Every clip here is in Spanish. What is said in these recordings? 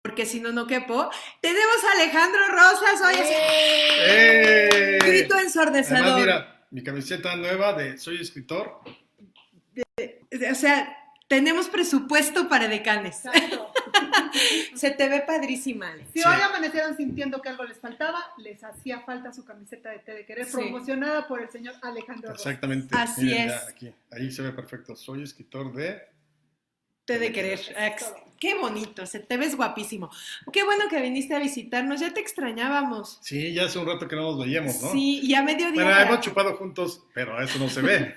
porque si no, no quepo. Tenemos a Alejandro Rosas hoy así. Grito ensordecedor. Además, mira, mi camiseta nueva de Soy Escritor. O sea, tenemos presupuesto para decanes. Exacto. Se te ve padrísima, Ale. Si hoy amanecieron sintiendo que algo les faltaba, les hacía falta su camiseta de Té de Querer, promocionada por el señor Alejandro Rosas. Exactamente. Así miren, es. Aquí, ahí se ve perfecto. Soy escritor de Té de Querer. Qué bonito, se te ves guapísimo. Qué bueno que viniste a visitarnos, ya te extrañábamos. Sí, ya hace un rato que no nos veíamos, ¿no? Sí, y a mediodía. Bueno, hemos chupado juntos, pero eso no se ve.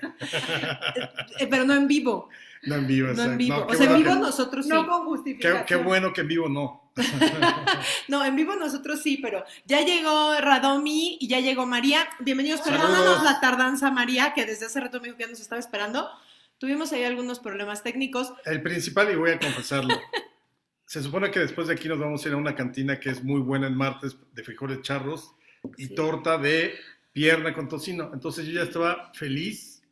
Pero no en vivo. No en vivo, No en vivo. No, O sea, en vivo nosotros sí. No con justificación. Qué bueno que en vivo no. No, en vivo nosotros sí, pero ya llegó Radomi y ya llegó María. Bienvenidos, Saludos. perdónanos la tardanza, María, que desde hace rato me dijo que ya nos estaba esperando. Tuvimos ahí algunos problemas técnicos. El principal, y voy a confesarlo, se supone que después de aquí nos vamos a ir a una cantina que es muy buena en martes, de frijoles charros y torta de pierna con tocino. Entonces yo ya estaba feliz,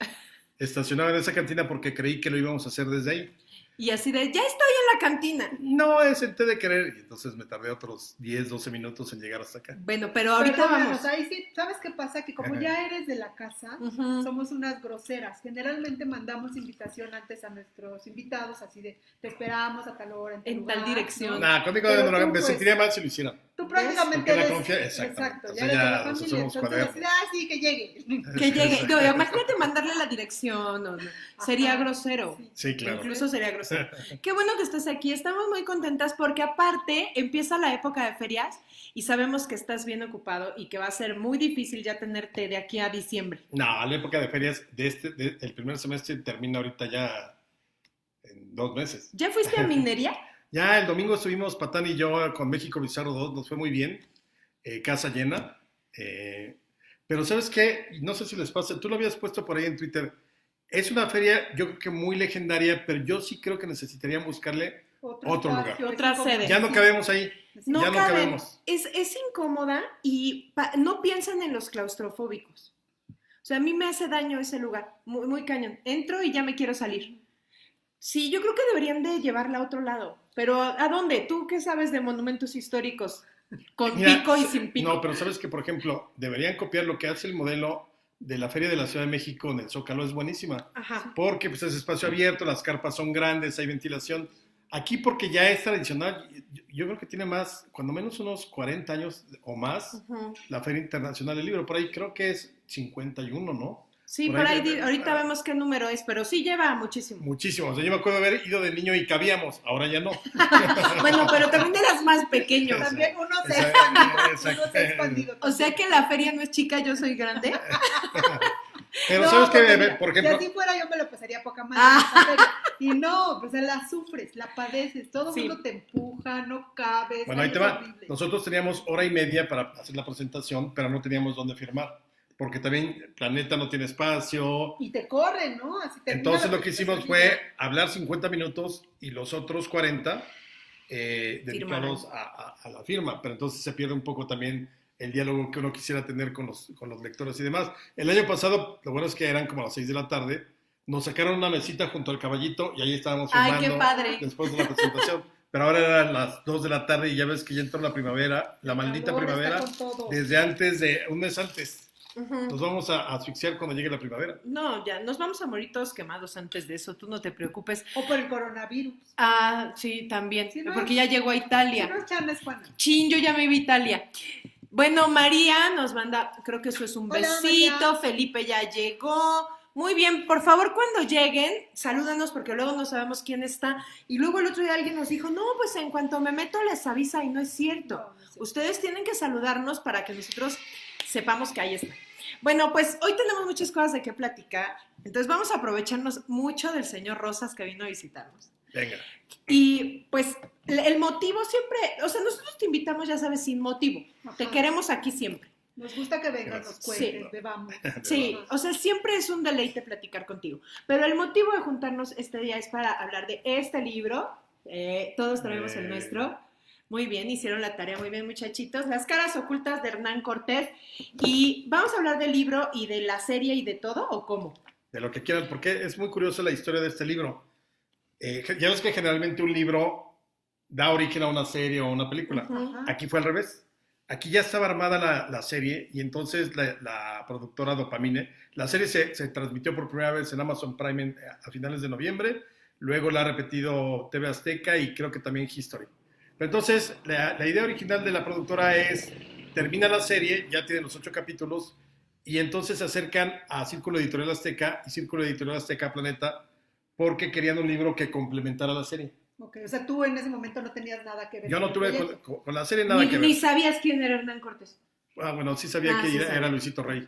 estacionado en esa cantina porque creí que lo íbamos a hacer desde ahí. Y así de, ya estoy en la cantina. No, es el Té de Querer. Y entonces me tardé otros 10, 12 minutos en llegar hasta acá. Bueno, pero ahorita vamos. Ahí sí, ¿sabes qué pasa? Que como ya eres de la casa, somos unas groseras. Generalmente mandamos invitación antes a nuestros invitados, así de, te esperamos a tal hora, en tal dirección. Nah, conmigo me sentiría mal si lo hicieran. Tú prácticamente eres... Exacto, ya eres de la familia, somos entonces, sí, que llegue. Que llegue. No, imagínate mandarle la dirección. No. Sería grosero. Sí, claro. Incluso sería grosero. Qué bueno que estés aquí. Estamos muy contentas porque aparte empieza la época de ferias y sabemos que estás bien ocupado y que va a ser muy difícil ya tenerte de aquí a diciembre. No, la época de ferias el primer semestre termina ahorita ya en 2 meses. ¿Ya fuiste a minería? Ya el domingo estuvimos Patán y yo con México Bizarro 2, nos fue muy bien, casa llena, pero ¿sabes qué? No sé si les pasa, tú lo habías puesto por ahí en Twitter, es una feria yo creo que muy legendaria, pero yo sí creo que necesitarían buscarle otro lugar. Otra sede. Ya no cabemos ahí, no ya no cabemos. Es incómoda y no piensan en los claustrofóbicos. O sea, a mí me hace daño ese lugar, muy, muy cañón. Entro y ya me quiero salir. Sí, yo creo que deberían de llevarla a otro lado. Pero ¿a dónde? ¿Tú qué sabes de monumentos históricos? Con pico y sin pico. No, pero sabes que, por ejemplo, deberían copiar lo que hace el modelo de la Feria de la Ciudad de México en el Zócalo, es buenísima. Ajá. Porque pues, es espacio abierto, las carpas son grandes, hay ventilación. Aquí porque ya es tradicional, yo creo que tiene más, cuando menos unos 40 años o más, la Feria Internacional del Libro. Por ahí creo que es 51, ¿no? Sí, por ahí ahorita vemos qué número es, pero sí lleva muchísimo. Muchísimo. O sea, yo me acuerdo haber ido de niño y cabíamos, ahora ya no. Bueno, pero también eras más pequeño. También uno se ha expandido. O sea que la feria no es chica, yo soy grande. Pero no, sabes que, por ejemplo... Si así fuera yo me lo pasaría poca madre. Y no, pues la sufres, la padeces, todo el mundo te empuja, no cabes. Bueno, ahí te va. Nosotros teníamos hora y media para hacer la presentación, pero no teníamos dónde firmar. Porque también Planeta no tiene espacio. Y te corren, ¿no? Así entonces lo que hicimos fue hablar 50 minutos y los otros 40 dedicados a la firma. Pero entonces se pierde un poco también el diálogo que uno quisiera tener con los lectores y demás. El año pasado, lo bueno es que eran como a las 6 de la tarde, nos sacaron una mesita junto al caballito y ahí estábamos firmando. ¡Ay, qué padre! Después de la presentación. Pero ahora eran las 2 de la tarde y ya ves que ya entró la primavera, la maldita primavera, desde antes un mes antes. Nos vamos a asfixiar cuando llegue la primavera. No, ya, nos vamos a morir todos quemados antes de eso, tú no te preocupes. O por el coronavirus. Ah, sí, también, sí, porque ya llegó a Italia. Chin, yo ya me iba a Italia. Bueno, María nos manda, creo que eso es un besito. María. Felipe ya llegó. Muy bien, por favor, cuando lleguen, salúdanos porque luego no sabemos quién está. Y luego el otro día alguien nos dijo, no, pues en cuanto me meto les avisa y no es cierto. No. Ustedes tienen que saludarnos para que nosotros sepamos que ahí está. Bueno, pues hoy tenemos muchas cosas de qué platicar. Entonces vamos a aprovecharnos mucho del señor Rosas que vino a visitarnos. Venga. Y pues el motivo siempre, o sea, nosotros te invitamos, ya sabes, sin motivo. Ajá. Te queremos aquí siempre. Nos gusta que vengas, nos cuentes, bebamos. Sí, o sea, siempre es un deleite platicar contigo. Pero el motivo de juntarnos este día es para hablar de este libro. Todos traemos el nuestro. Muy bien, hicieron la tarea muy bien, muchachitos. Las caras ocultas de Hernán Cortés. Y vamos a hablar del libro y de la serie y de todo, ¿o cómo? De lo que quieran, porque es muy curiosa la historia de este libro. Ya ves que generalmente un libro da origen a una serie o una película. Ajá. Aquí fue al revés. Aquí ya estaba armada la serie y entonces la productora Dopamine, la serie se transmitió por primera vez en Amazon Prime a finales de noviembre, luego la ha repetido TV Azteca y creo que también History. Pero entonces la idea original de la productora es, termina la serie, ya tiene los 8 capítulos y entonces se acercan a Círculo Editorial Azteca y Círculo Editorial Azteca Planeta porque querían un libro que complementara la serie. Okay. O sea, tú en ese momento no tenías nada que ver. Yo no tuve con la serie nada que ver. Ni sabías quién era Hernán Cortés. Ah, bueno, sí sabía que sí era Luisito Rey.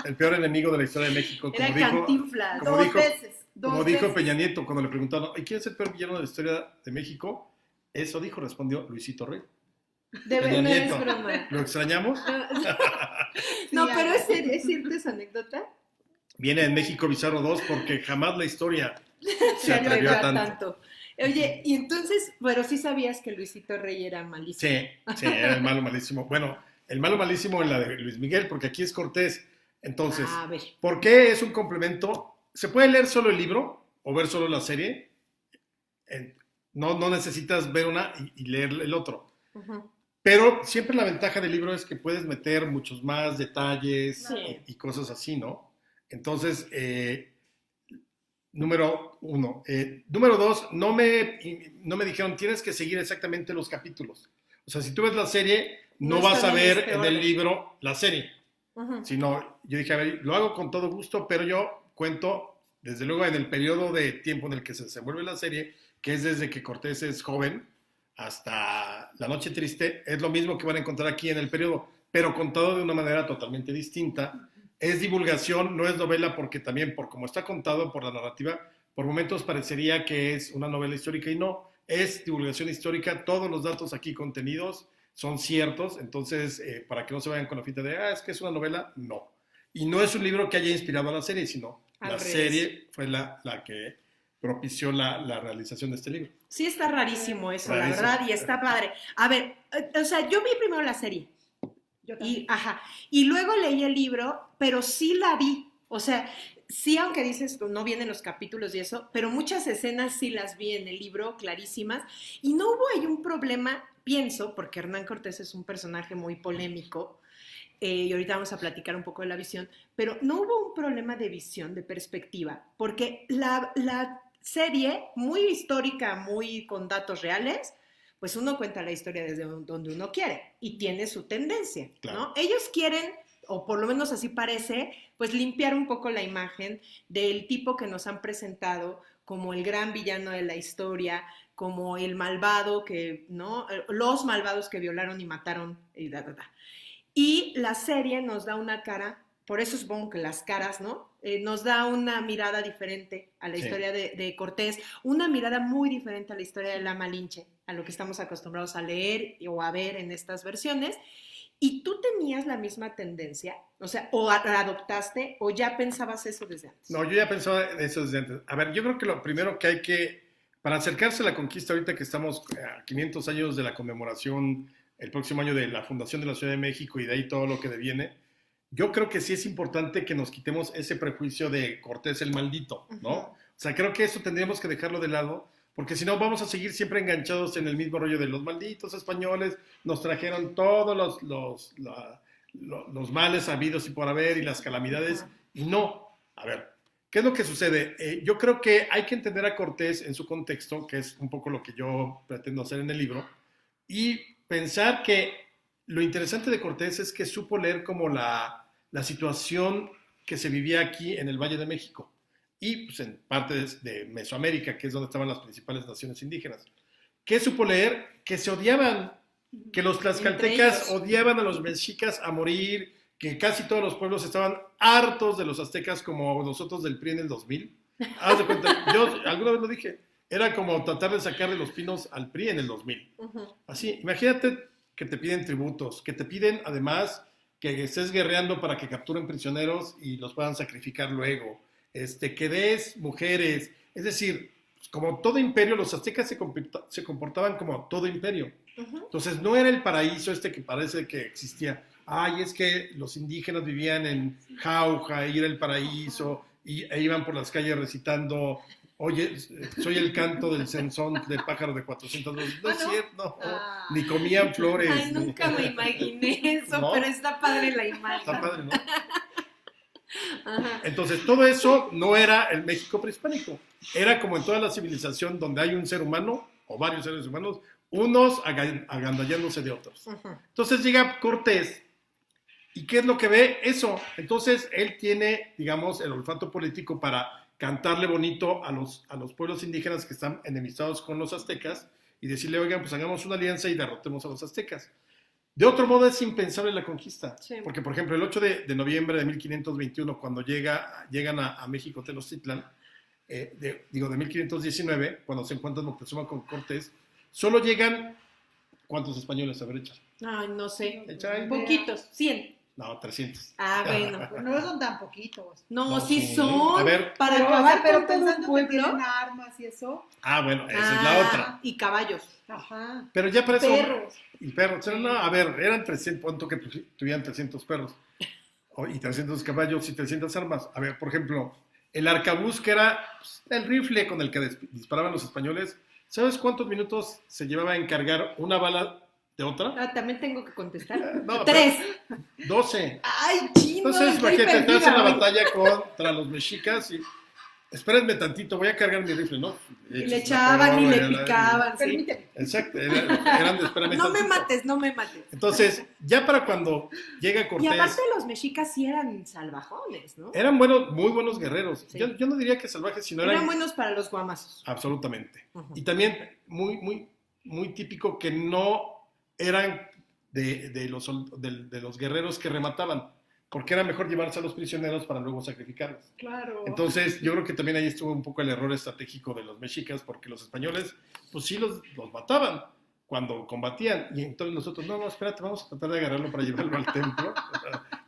El peor enemigo de la historia de México. Era Cantinflas. Como dijo Peña Nieto cuando le preguntaron, ¿quién es el peor villano de la historia de México? Eso respondió Luisito Rey. De verdad, no es broma. ¿Lo extrañamos? No, pero ¿es cierta esa anécdota? Viene en México Bizarro 2 porque jamás la historia se atrevió a tanto. Oye, y entonces, pero sí sabías que Luisito Rey era malísimo. Sí, era el malo malísimo. Bueno, el malo malísimo en la de Luis Miguel, porque aquí es Cortés. Entonces, ¿por qué es un complemento? ¿Se puede leer solo el libro o ver solo la serie? No necesitas ver una y leer el otro. Uh-huh. Pero siempre la ventaja del libro es que puedes meter muchos más detalles y cosas así, ¿no? Entonces, número 1. Número 2, no me dijeron, tienes que seguir exactamente los capítulos. O sea, si tú ves la serie, no vas a ver en el libro la serie. Uh-huh. Sino, yo dije, a ver, lo hago con todo gusto, pero yo cuento, desde luego, en el periodo de tiempo en el que se desenvuelve la serie, que es desde que Cortés es joven hasta La Noche Triste, es lo mismo que van a encontrar aquí en el periodo, pero contado de una manera totalmente distinta. Es divulgación, no es novela, porque también, por como está contado por la narrativa, por momentos parecería que es una novela histórica y no, es divulgación histórica. Todos los datos aquí contenidos son ciertos, entonces, para que no se vayan con la finta de, es que es una novela, no. Y no es un libro que haya inspirado a la serie, sino la serie fue la que propició la realización de este libro. Sí, está rarísimo eso, la verdad, y está padre. A ver, o sea, yo vi primero la serie. Y luego leí el libro, pero sí la vi. O sea, sí, aunque dices no vienen los capítulos y eso, pero muchas escenas sí las vi en el libro, clarísimas. Y no hubo ahí un problema, pienso, porque Hernán Cortés es un personaje muy polémico, y ahorita vamos a platicar un poco de la visión, pero no hubo un problema de visión, de perspectiva, porque la serie, muy histórica, muy con datos reales, pues uno cuenta la historia desde donde uno quiere y tiene su tendencia, claro, ¿no? Ellos quieren, o por lo menos así parece, pues limpiar un poco la imagen del tipo que nos han presentado como el gran villano de la historia, como el malvado que, ¿no? Los malvados que violaron y mataron y Y la serie nos da una cara, por eso supongo que las caras, ¿no? Nos da una mirada diferente a la historia de Cortés, una mirada muy diferente a la historia de la Malinche, a lo que estamos acostumbrados a leer o a ver en estas versiones. ¿Y tú tenías la misma tendencia? O sea, ¿o adoptaste o ya pensabas eso desde antes? No, yo ya pensaba eso desde antes. A ver, yo creo que lo primero que hay que, para acercarse a la conquista, ahorita que estamos a 500 años de la conmemoración, el próximo año de la fundación de la Ciudad de México y de ahí todo lo que deviene, yo creo que sí es importante que nos quitemos ese prejuicio de Cortés el maldito, ¿no? Uh-huh. O sea, creo que eso tendríamos que dejarlo de lado, porque si no vamos a seguir siempre enganchados en el mismo rollo de los malditos españoles, nos trajeron todos los males habidos y por haber y las calamidades, y no. A ver, ¿qué es lo que sucede? Yo creo que hay que entender a Cortés en su contexto, que es un poco lo que yo pretendo hacer en el libro, y pensar que lo interesante de Cortés es que supo leer como la situación que se vivía aquí en el Valle de México y pues, en partes de Mesoamérica, que es donde estaban las principales naciones indígenas. ¿Qué supo leer? Que se odiaban, que los tlaxcaltecas odiaban a los mexicas a morir, que casi todos los pueblos estaban hartos de los aztecas como nosotros del PRI en el 2000. Haz de cuenta, yo alguna vez lo dije, era como tratar de sacar de los pinos al PRI en el 2000. Uh-huh. Así, imagínate que te piden tributos, que te piden además que estés guerreando para que capturen prisioneros y los puedan sacrificar luego, que des mujeres, es decir, como todo imperio, los aztecas se comportaban como todo imperio. Uh-huh. Entonces no era el paraíso que parece que existía. Ay, es que los indígenas vivían en jauja y era el paraíso e iban por las calles recitando oye, soy el canto del cenzón de pájaro de 400 voces. No es cierto, no. Ni comían flores. Ay, nunca me imaginé eso, ¿no? Pero está padre la imagen. Está padre, ¿no? Ajá. Entonces, todo eso no era el México prehispánico. Era como en toda la civilización donde hay un ser humano o varios seres humanos, unos agandallándose de otros. Ajá. Entonces llega Cortés, ¿y qué es lo que ve? Eso. Entonces, él tiene, digamos, el olfato político para cantarle bonito a los pueblos indígenas que están enemistados con los aztecas y decirle, oigan, pues hagamos una alianza y derrotemos a los aztecas. De otro modo es impensable la conquista, sí. Porque, por ejemplo, el 8 de noviembre de 1521, cuando llegan a México Tenochtitlan, de 1519, cuando se encuentran Moctezuma con Cortés, solo llegan, ¿cuántos españoles habrá hecho? Ay, no sé, poquitos, 100. No, 300. Ah, bueno. Pues no son tan poquitos. No, sí son. A ver. Para acabar pero pensando que tienen armas y eso. Ah, bueno, esa es la otra. Y caballos. Ajá. Pero ya para eso. Perros. Y perros. Sí. No, a ver, eran 300, ¿cuánto que tuvieran 300 perros? Y 300 caballos y 300 armas. A ver, por ejemplo, el arcabuz, que era el rifle con el que disparaban los españoles, ¿sabes cuántos minutos se llevaba en cargar una bala de otra? Ah, también tengo que contestar. No, 3. 12. Ay, chino. Entonces, imagínate, estás en la batalla contra los mexicas y espérenme tantito, voy a cargar mi rifle, ¿no? Y le echaban y le picaban, sí. Permíteme. Exacto, eran de espérame no tantito. No me mates. Entonces, ya para cuando llega Cortés... Y aparte los mexicas sí eran salvajones, ¿no? Eran muy buenos guerreros. Sí. Yo no diría que salvajes, sino eran buenos para los guamazos. Absolutamente. Uh-huh. Y también muy típico que no eran de los guerreros que remataban, porque era mejor llevarse a los prisioneros para luego sacrificarlos. Claro. Entonces, yo creo que también ahí estuvo un poco el error estratégico de los mexicas, porque los españoles, pues sí los mataban cuando combatían, y entonces nosotros, no, espérate, vamos a tratar de agarrarlo para llevarlo al templo.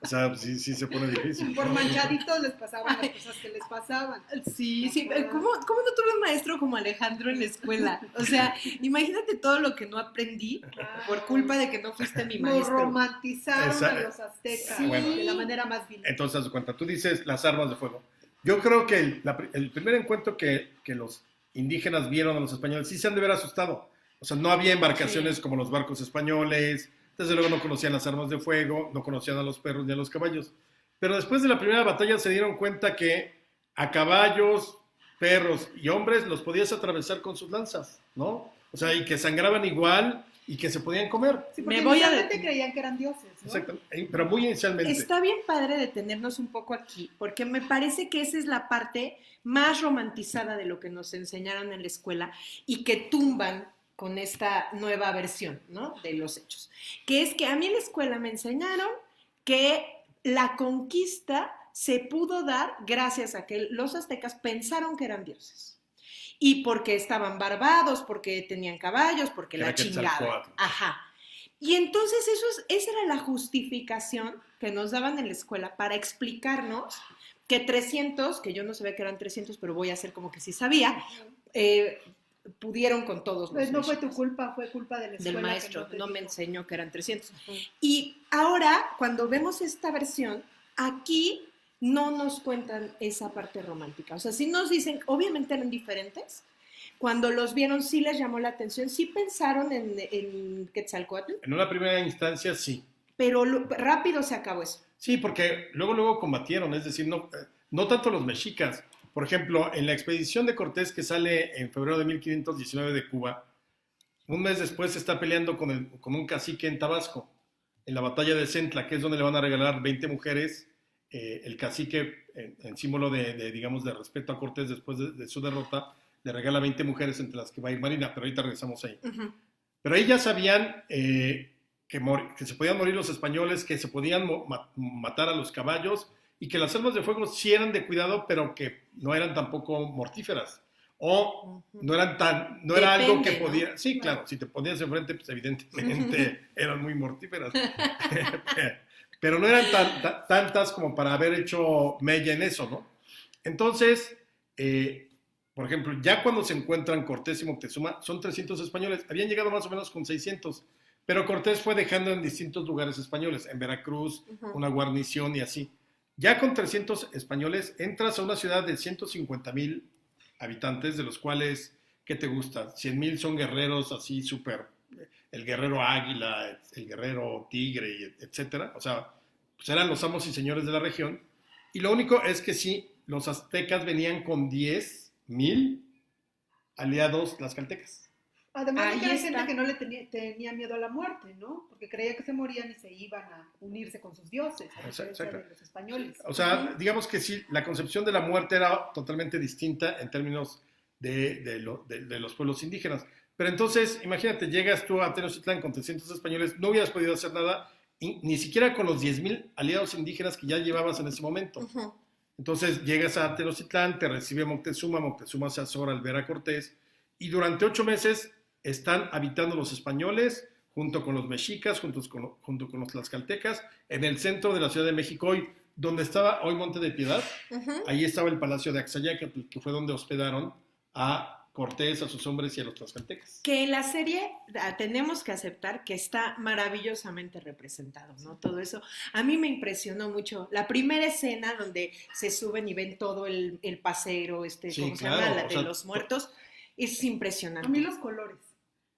O sea, sí se pone difícil. Por manchaditos les pasaban las cosas que les pasaban. Sí. ¿Cómo no tuve un maestro como Alejandro en la escuela? O sea, imagínate todo lo que no aprendí por culpa de que no fuiste mi maestro. Nos romantizaron a los aztecas de la manera más vil. Entonces, haz de cuenta, tú dices las armas de fuego. Yo creo que el primer encuentro que los indígenas vieron a los españoles sí se han de haber asustado. O sea, no había embarcaciones como los barcos españoles, desde luego no conocían las armas de fuego, no conocían a los perros ni a los caballos. Pero después de la primera batalla se dieron cuenta que a caballos, perros y hombres los podías atravesar con sus lanzas, ¿no? O sea, y que sangraban igual y que se podían comer. Sí, porque inicialmente creían que eran dioses, ¿no? Exacto, pero muy inicialmente. Está bien padre detenernos un poco aquí, porque me parece que esa es la parte más romantizada de lo que nos enseñaron en la escuela y que tumban con esta nueva versión, ¿no?, de los hechos. Que es que a mí en la escuela me enseñaron que la conquista se pudo dar gracias a que los aztecas pensaron que eran dioses. Y porque estaban barbados, porque tenían caballos, porque la chingada. Ajá. Y entonces esa era la justificación que nos daban en la escuela para explicarnos que 300, que yo no sabía que eran 300, pero voy a hacer como que sí sabía, pudieron con todos los Pues no fue tu culpa, fue culpa de la escuela. Del maestro, no me enseñó que eran 300. Uh-huh. Y ahora, cuando vemos esta versión, aquí no nos cuentan esa parte romántica. O sea, sí nos dicen, obviamente eran diferentes. Cuando los vieron, sí les llamó la atención, sí pensaron en Quetzalcóatl. En una primera instancia, sí. Pero rápido se acabó eso. Sí, porque luego combatieron, es decir, no tanto los mexicas. Por ejemplo, en la expedición de Cortés que sale en febrero de 1519 de Cuba, un mes después se está peleando con un cacique en Tabasco, en la batalla de Centla, que es donde le van a regalar 20 mujeres. El cacique, en símbolo digamos, de respeto a Cortés después de su derrota, le regala 20 mujeres entre las que va a ir Marina, pero ahorita regresamos ahí. Uh-huh. Pero ahí ya sabían que se podían morir los españoles, que se podían matar a los caballos, y que las armas de fuego sí eran de cuidado, pero que no eran tampoco mortíferas. O no era algo que podía... ¿no? Sí, claro, si te ponías enfrente, pues evidentemente eran muy mortíferas. Pero no eran tantas como para haber hecho mella en eso, ¿no? Entonces, por ejemplo, ya cuando se encuentran Cortés y Moctezuma, son 300 españoles. Habían llegado más o menos con 600, pero Cortés fue dejando en distintos lugares españoles, en Veracruz, uh-huh, una guarnición y así. Ya con 300 españoles entras a una ciudad de 150,000 habitantes, de los cuales, ¿qué te gusta? 100,000 son guerreros así súper, el guerrero águila, el guerrero tigre, etcétera. O sea, pues eran los amos y señores de la región. Y lo único es que sí, los aztecas venían con 10,000 aliados tlaxcaltecas. Además, había gente que no le tenía miedo a la muerte, ¿no? Porque creía que se morían y se iban a unirse con sus dioses, a diferencia de los españoles. O sea, digamos que sí, la concepción de la muerte era totalmente distinta en términos de los pueblos indígenas. Pero entonces, imagínate, llegas tú a Tenochtitlán con 300 españoles, no hubieras podido hacer nada, ni siquiera con los 10,000 aliados indígenas que ya llevabas en ese momento. Entonces, llegas a Tenochtitlán, te recibe Moctezuma se azora al ver a Cortés, y durante 8 meses están habitando los españoles, junto con los mexicas, junto con los tlaxcaltecas, en el centro de la Ciudad de México, hoy, donde estaba hoy Monte de Piedad. Ahí estaba el Palacio de Axayácatl, que fue donde hospedaron a Cortés, a sus hombres y a los tlaxcaltecas. Que en la serie tenemos que aceptar que está maravillosamente representado, ¿no? Todo eso. A mí me impresionó mucho. La primera escena donde se suben y ven todo el paseo, sí, ¿cómo claro, se llama? De los muertos, es impresionante. A mí los colores,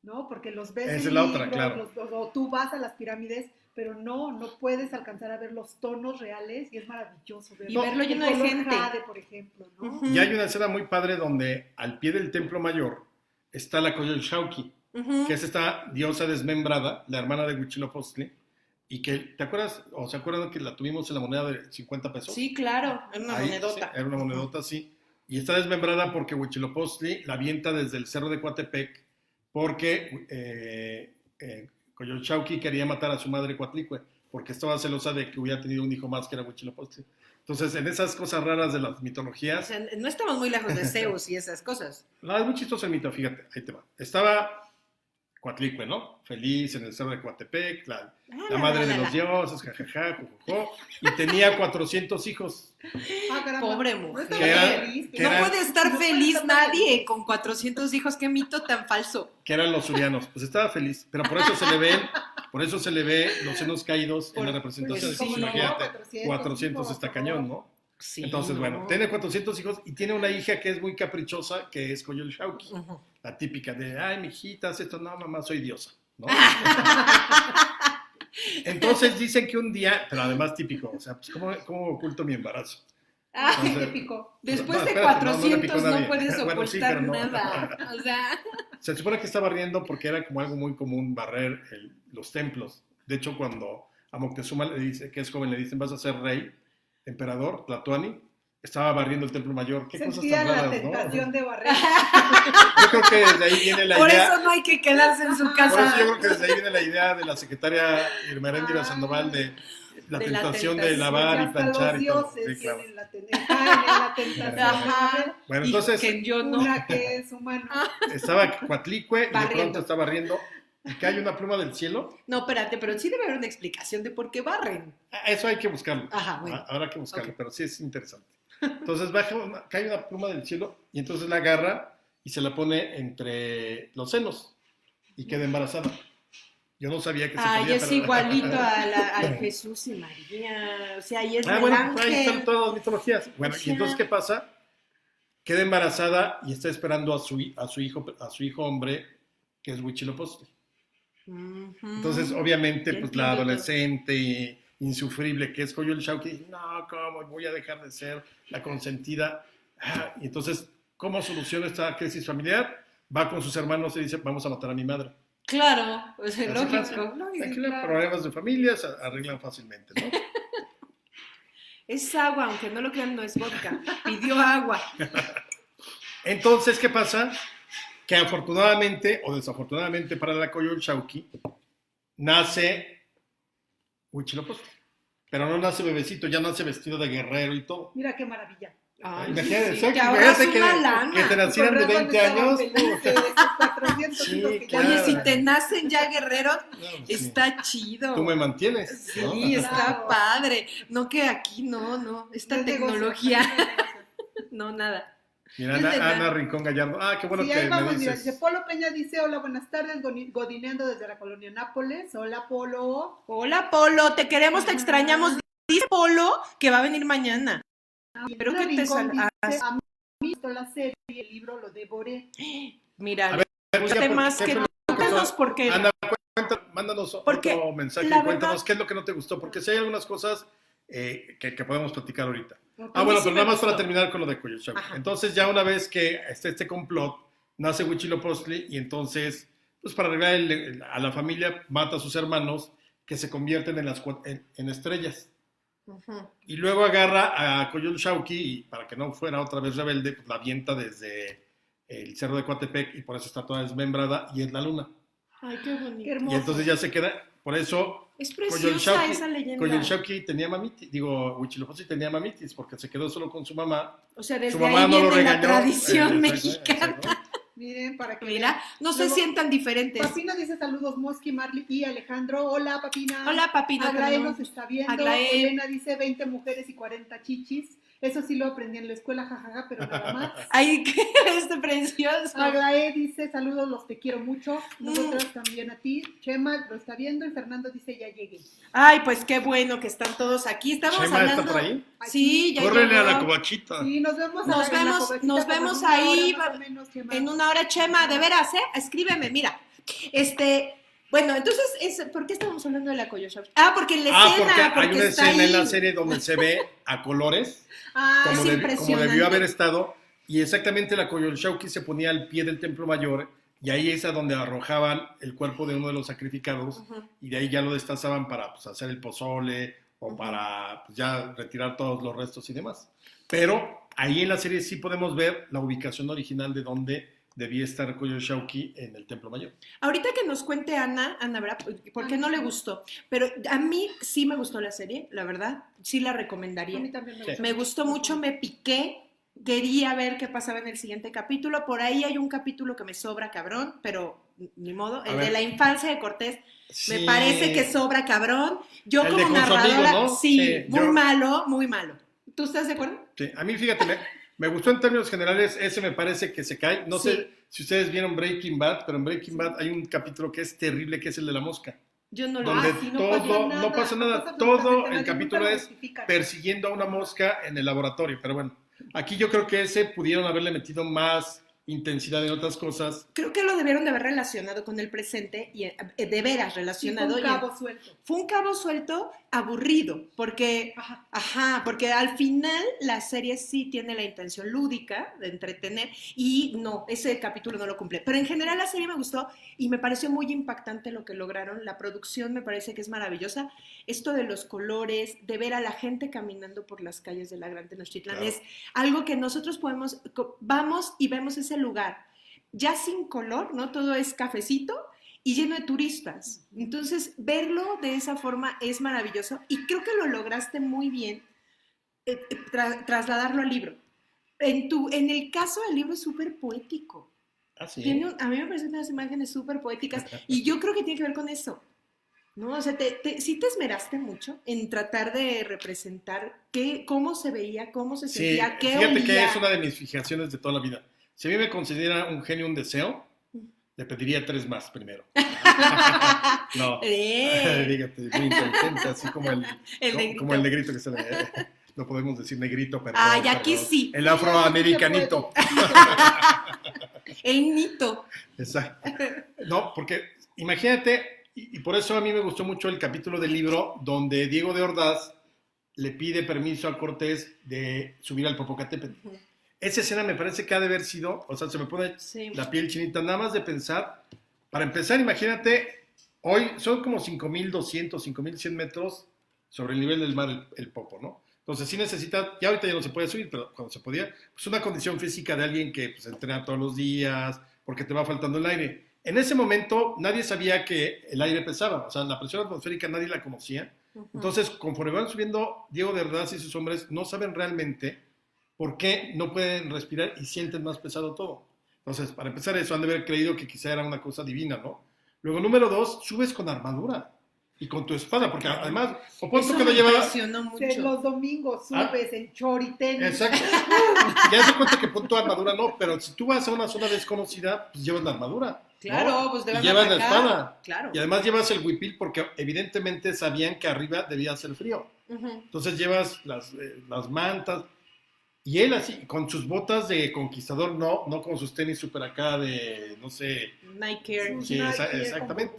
¿no? Porque los ves Esa es la otra, claro. o tú vas a las pirámides, pero no puedes alcanzar a ver los tonos reales y es maravilloso verlo. Y verlo lleno de gente. Jade, por ejemplo, ¿no? Y hay una escena muy padre donde al pie del templo mayor está la Coyolxauhqui, que es esta diosa desmembrada, la hermana de Huitzilopochtli, y que, ¿te acuerdas? ¿O se acuerdan que la tuvimos en la moneda de 50 pesos? Sí, claro, era una monedota. Sí, era una monedota, sí. Y está desmembrada porque Huitzilopochtli la avienta desde el cerro de Coatepec porque Coyolxauhqui quería matar a su madre Coatlicue, porque estaba celosa de que hubiera tenido un hijo más que era Huitzilopochtli. Entonces, en esas cosas raras de las mitologías... O sea, no estamos muy lejos de Zeus y esas cosas. No, es muy chistoso el mito, fíjate, ahí te va. Estaba Coatlicue, ¿no? Feliz en el cerro de Coatepec, la madre de los dioses, jajaja, jojojo, y tenía 400 hijos. Pobre mujer. No puede estar feliz nadie con 400 hijos, qué mito tan falso. Que eran los surianos. Pues estaba feliz, pero por eso se le ve los senos caídos en la representación. Sí, imagínate, 400 está cañón, ¿no? Sí, entonces, bueno, tiene 400 hijos y tiene una hija que es muy caprichosa, que es Coyolxauhqui. La típica de, ay, mijita, haz esto, no, mamá, soy diosa, ¿no? Entonces dicen que un día, pero además típico, o sea, pues, ¿cómo oculto mi embarazo? Entonces, típico. Después de 400 no puedes ocultar bueno, sí, nada. O sea... Se supone que estaba barriendo porque era como algo muy común barrer los templos. De hecho, cuando a Moctezuma le dice que es joven, le dicen, vas a ser rey, emperador, Tlatoani, estaba barriendo el templo mayor. Qué cosas tan raras, la tentación, ¿no? De barrer. Yo creo que desde ahí viene la idea. Por eso no hay que quedarse en su casa. Por eso yo creo que desde ahí viene la idea de la secretaria Irmeréndira Sandoval de la tentación de lavar y planchar y todo. Sí, claro. La tentación. Bueno, entonces, que yo no. Una que es humano. Estaba Coatlicue y de pronto está barriendo. ¿Y cae una pluma del cielo? No, espérate, pero sí debe haber una explicación de por qué barren. Eso hay que buscarlo. Ajá, bueno. Ahora hay que buscarlo, Okay. pero sí es interesante. Entonces cae una pluma del cielo y entonces la agarra y se la pone entre los senos y queda embarazada. Yo no sabía que se podía. Ay, es igualito a Jesús y María. O sea, ahí es el bueno, ángel. ahí están todas las mitologías. Bueno, y entonces, ¿qué pasa? Queda embarazada y está esperando a su hijo hombre, que es Huitzilopochtli. Entonces, obviamente, pues la adolescente insufrible que es Coyolxauhqui dice, no, ¿cómo voy a dejar de ser la consentida? Y entonces, ¿cómo soluciona esta crisis familiar? Va con sus hermanos y dice, vamos a matar a mi madre. Claro, pues es lógico. Claro. Problemas de familia se arreglan fácilmente, ¿no? Es agua, aunque no lo crean, no es vodka. Pidió agua. Entonces, ¿qué pasa? Que afortunadamente o desafortunadamente para la Coyolxauhqui nace Huitzilopochtli, pero no nace bebecito, ya nace vestido de guerrero y todo. Mira qué maravilla. Imagínate, sí, que te nacieran de 20 años. Sí, claro. Oye, si te nacen ya guerreros, Claro, está chido. Tú me mantienes. Sí, ¿no? está padre. No que aquí no. Esta No tecnología. No, nada. Mira, Ana Rincón Gallardo. Qué bueno que vamos, me dices. Mira, Polo Peña dice, hola, buenas tardes, godineando desde la colonia Nápoles. Hola, Polo. Hola, Polo, te queremos, te extrañamos. Dice Polo que va a venir mañana. Pero que te A mí gustó la serie, el libro lo devoré. Mira, guste más que cuéntanos por qué. Anda, mándanos otro mensaje y cuéntanos qué es lo que no te gustó, porque si hay algunas cosas que podemos platicar ahorita. Bueno, pero nada más para terminar con lo de Coyoshauki. Entonces, ya una vez que está este complot, nace Huitzilopochtli y entonces, pues para arreglar a la familia, mata a sus hermanos que se convierten en estrellas. Y luego agarra a Coyolxauhqui y para que no fuera otra vez rebelde, pues la avienta desde el cerro de Coatepec y por eso está toda desmembrada y es la luna. Ay, qué bonito. Qué y entonces ya se queda, por eso es preciosa esa leyenda. Coyolxauhqui tenía mamitis, Huitzilopochtli tenía mamitis porque se quedó solo con su mamá. O sea, desde su mamá ahí no lo viene regañó, la tradición mexicana. Miren, para que no se sientan diferentes. Papina dice saludos, Mosqui, Marley y Alejandro. Hola, Papina. Hola, Papina. Aglaé nos está viendo. Elena dice 20 mujeres y 40 chichis. Eso sí lo aprendí en la escuela, jajaja, pero nada más. Ay, qué precioso. Aglaé dice saludos, los te quiero mucho. Nosotras también a ti. Chema lo está viendo y Fernando dice ya llegué. Ay, pues qué bueno que están todos aquí. Estamos Chema hablando. ¿Está por ahí? Sí, ya Córrele llegó. a la cobachita. Sí, nos vemos ahí en una hora, Chema, de veras, escríbeme, mira. Bueno, entonces, ¿por qué estamos hablando de la Coyolxauhqui? Porque en la escena, porque hay una escena en la serie donde se ve a colores, como debió haber estado, y exactamente la Coyolxauhqui se ponía al pie del Templo Mayor, y ahí es a donde arrojaban el cuerpo de uno de los sacrificados, y de ahí ya lo destazaban para hacer el pozole, o para ya retirar todos los restos y demás. Pero ahí en la serie sí podemos ver la ubicación original de donde debía estar Coyolxauhqui en el Templo Mayor. Ahorita que nos cuente Ana, ¿verdad? ¿Por qué no le gustó? Pero a mí sí me gustó la serie, la verdad. Sí la recomendaría. A mí también me gustó. Me gustó mucho, me piqué. Quería ver qué pasaba en el siguiente capítulo. Por ahí hay un capítulo que me sobra cabrón, pero ni modo. El de la infancia de Cortés me parece que sobra cabrón. Yo como narradora, amigo, ¿no? Sí, muy malo, muy malo. ¿Tú estás de acuerdo? Sí, a mí fíjate, me gustó en términos generales, ese me parece que se cae. No sé si ustedes vieron Breaking Bad, pero en Breaking Bad hay un capítulo que es terrible, que es el de la mosca. Yo no lo donde vi. no pasa nada. Todo el capítulo es persiguiendo a una mosca en el laboratorio. Pero bueno, aquí yo creo que ese pudieron haberle metido más intensidad en otras cosas. Creo que lo debieron de haber relacionado con el presente y de veras relacionado. Sí, fue un cabo suelto. Fue un cabo suelto aburrido, porque porque al final la serie sí tiene la intención lúdica de entretener y no, ese capítulo no lo cumple. Pero en general la serie me gustó y me pareció muy impactante lo que lograron. La producción me parece que es maravillosa. Esto de los colores, de ver a la gente caminando por las calles de la Gran Tenochtitlán, es algo que nosotros vamos y vemos ese lugar ya sin color, ¿no? Todo es cafecito y lleno de turistas. Entonces, verlo de esa forma es maravilloso y creo que lo lograste muy bien trasladarlo al libro. En el caso del libro es súper poético. ¿Sí? A mí me parecen unas imágenes súper poéticas y yo creo que tiene que ver con eso, ¿no? O sea, sí te esmeraste mucho en tratar de representar cómo se veía, cómo se sentía, qué olía. Fíjate que es una de mis fijaciones de toda la vida. Si a mí me considera un genio, un deseo, le pediría 3 más primero. No, dígate, muy inteligente, así como el negrito que se le... No podemos decir negrito, pero... Ay, aquí sí. El afroamericanito. El nito. Exacto. No, porque imagínate, y por eso a mí me gustó mucho el capítulo del libro donde Diego de Ordaz le pide permiso a Cortés de subir al Popocatépetl. Esa escena me parece que ha de haber sido, o sea, se me pone la piel chinita, nada más de pensar. Para empezar, imagínate, hoy son como 5.200, 5.100 metros sobre el nivel del mar el Popo, ¿no? Entonces sí necesita, ya ahorita ya no se puede subir, pero cuando se podía, pues una condición física de alguien que pues, entrena todos los días, porque te va faltando el aire. En ese momento nadie sabía que el aire pesaba, o sea, la presión atmosférica nadie la conocía. Entonces, conforme van subiendo, Diego de Ordaz y sus hombres no saben realmente por qué no pueden respirar y sienten más pesado todo. Entonces, para empezar eso, han de haber creído que quizá era una cosa divina, ¿no? Luego, número 2, subes con armadura y con tu espada, porque además, opuesto que lo llevas... Los domingos subes en choriten. Exacto. Ya se cuenta que pon tu armadura, no, pero si tú vas a una zona desconocida, pues llevas la armadura. Claro, ¿no? pues debes llevas la espada. Claro. Y además llevas el huipil porque evidentemente sabían que arriba debía hacer frío. Entonces llevas las mantas. Y él así, con sus botas de conquistador, no con sus tenis super acá de, no sé. Nike Air. Sí, exactamente.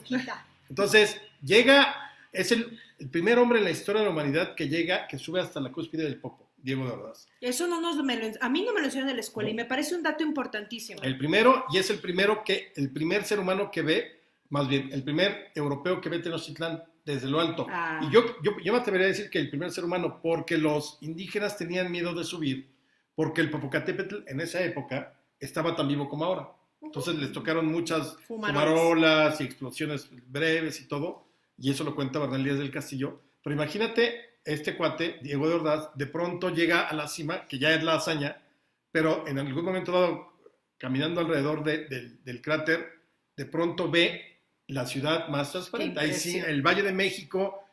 Entonces, llega, es el primer hombre en la historia de la humanidad que llega, que sube hasta la cúspide del Popo, Diego de Ordaz. Eso a mí no me lo enseñaron en la escuela y me parece un dato importantísimo. El primero, y es el primer ser humano que ve, más bien, el primer europeo que ve Tenochtitlán desde lo alto. Y yo me atrevería a decir que el primer ser humano, porque los indígenas tenían miedo de subir, porque el Popocatépetl en esa época estaba tan vivo como ahora. Entonces les tocaron muchas fumarolas y explosiones breves y todo, y eso lo cuenta Bernal Díaz del Castillo. Pero imagínate, este cuate, Diego de Ordaz, de pronto llega a la cima, que ya es la hazaña, pero en algún momento dado, caminando alrededor del cráter, de pronto ve la ciudad más transparente. Ahí sí, el Valle de México,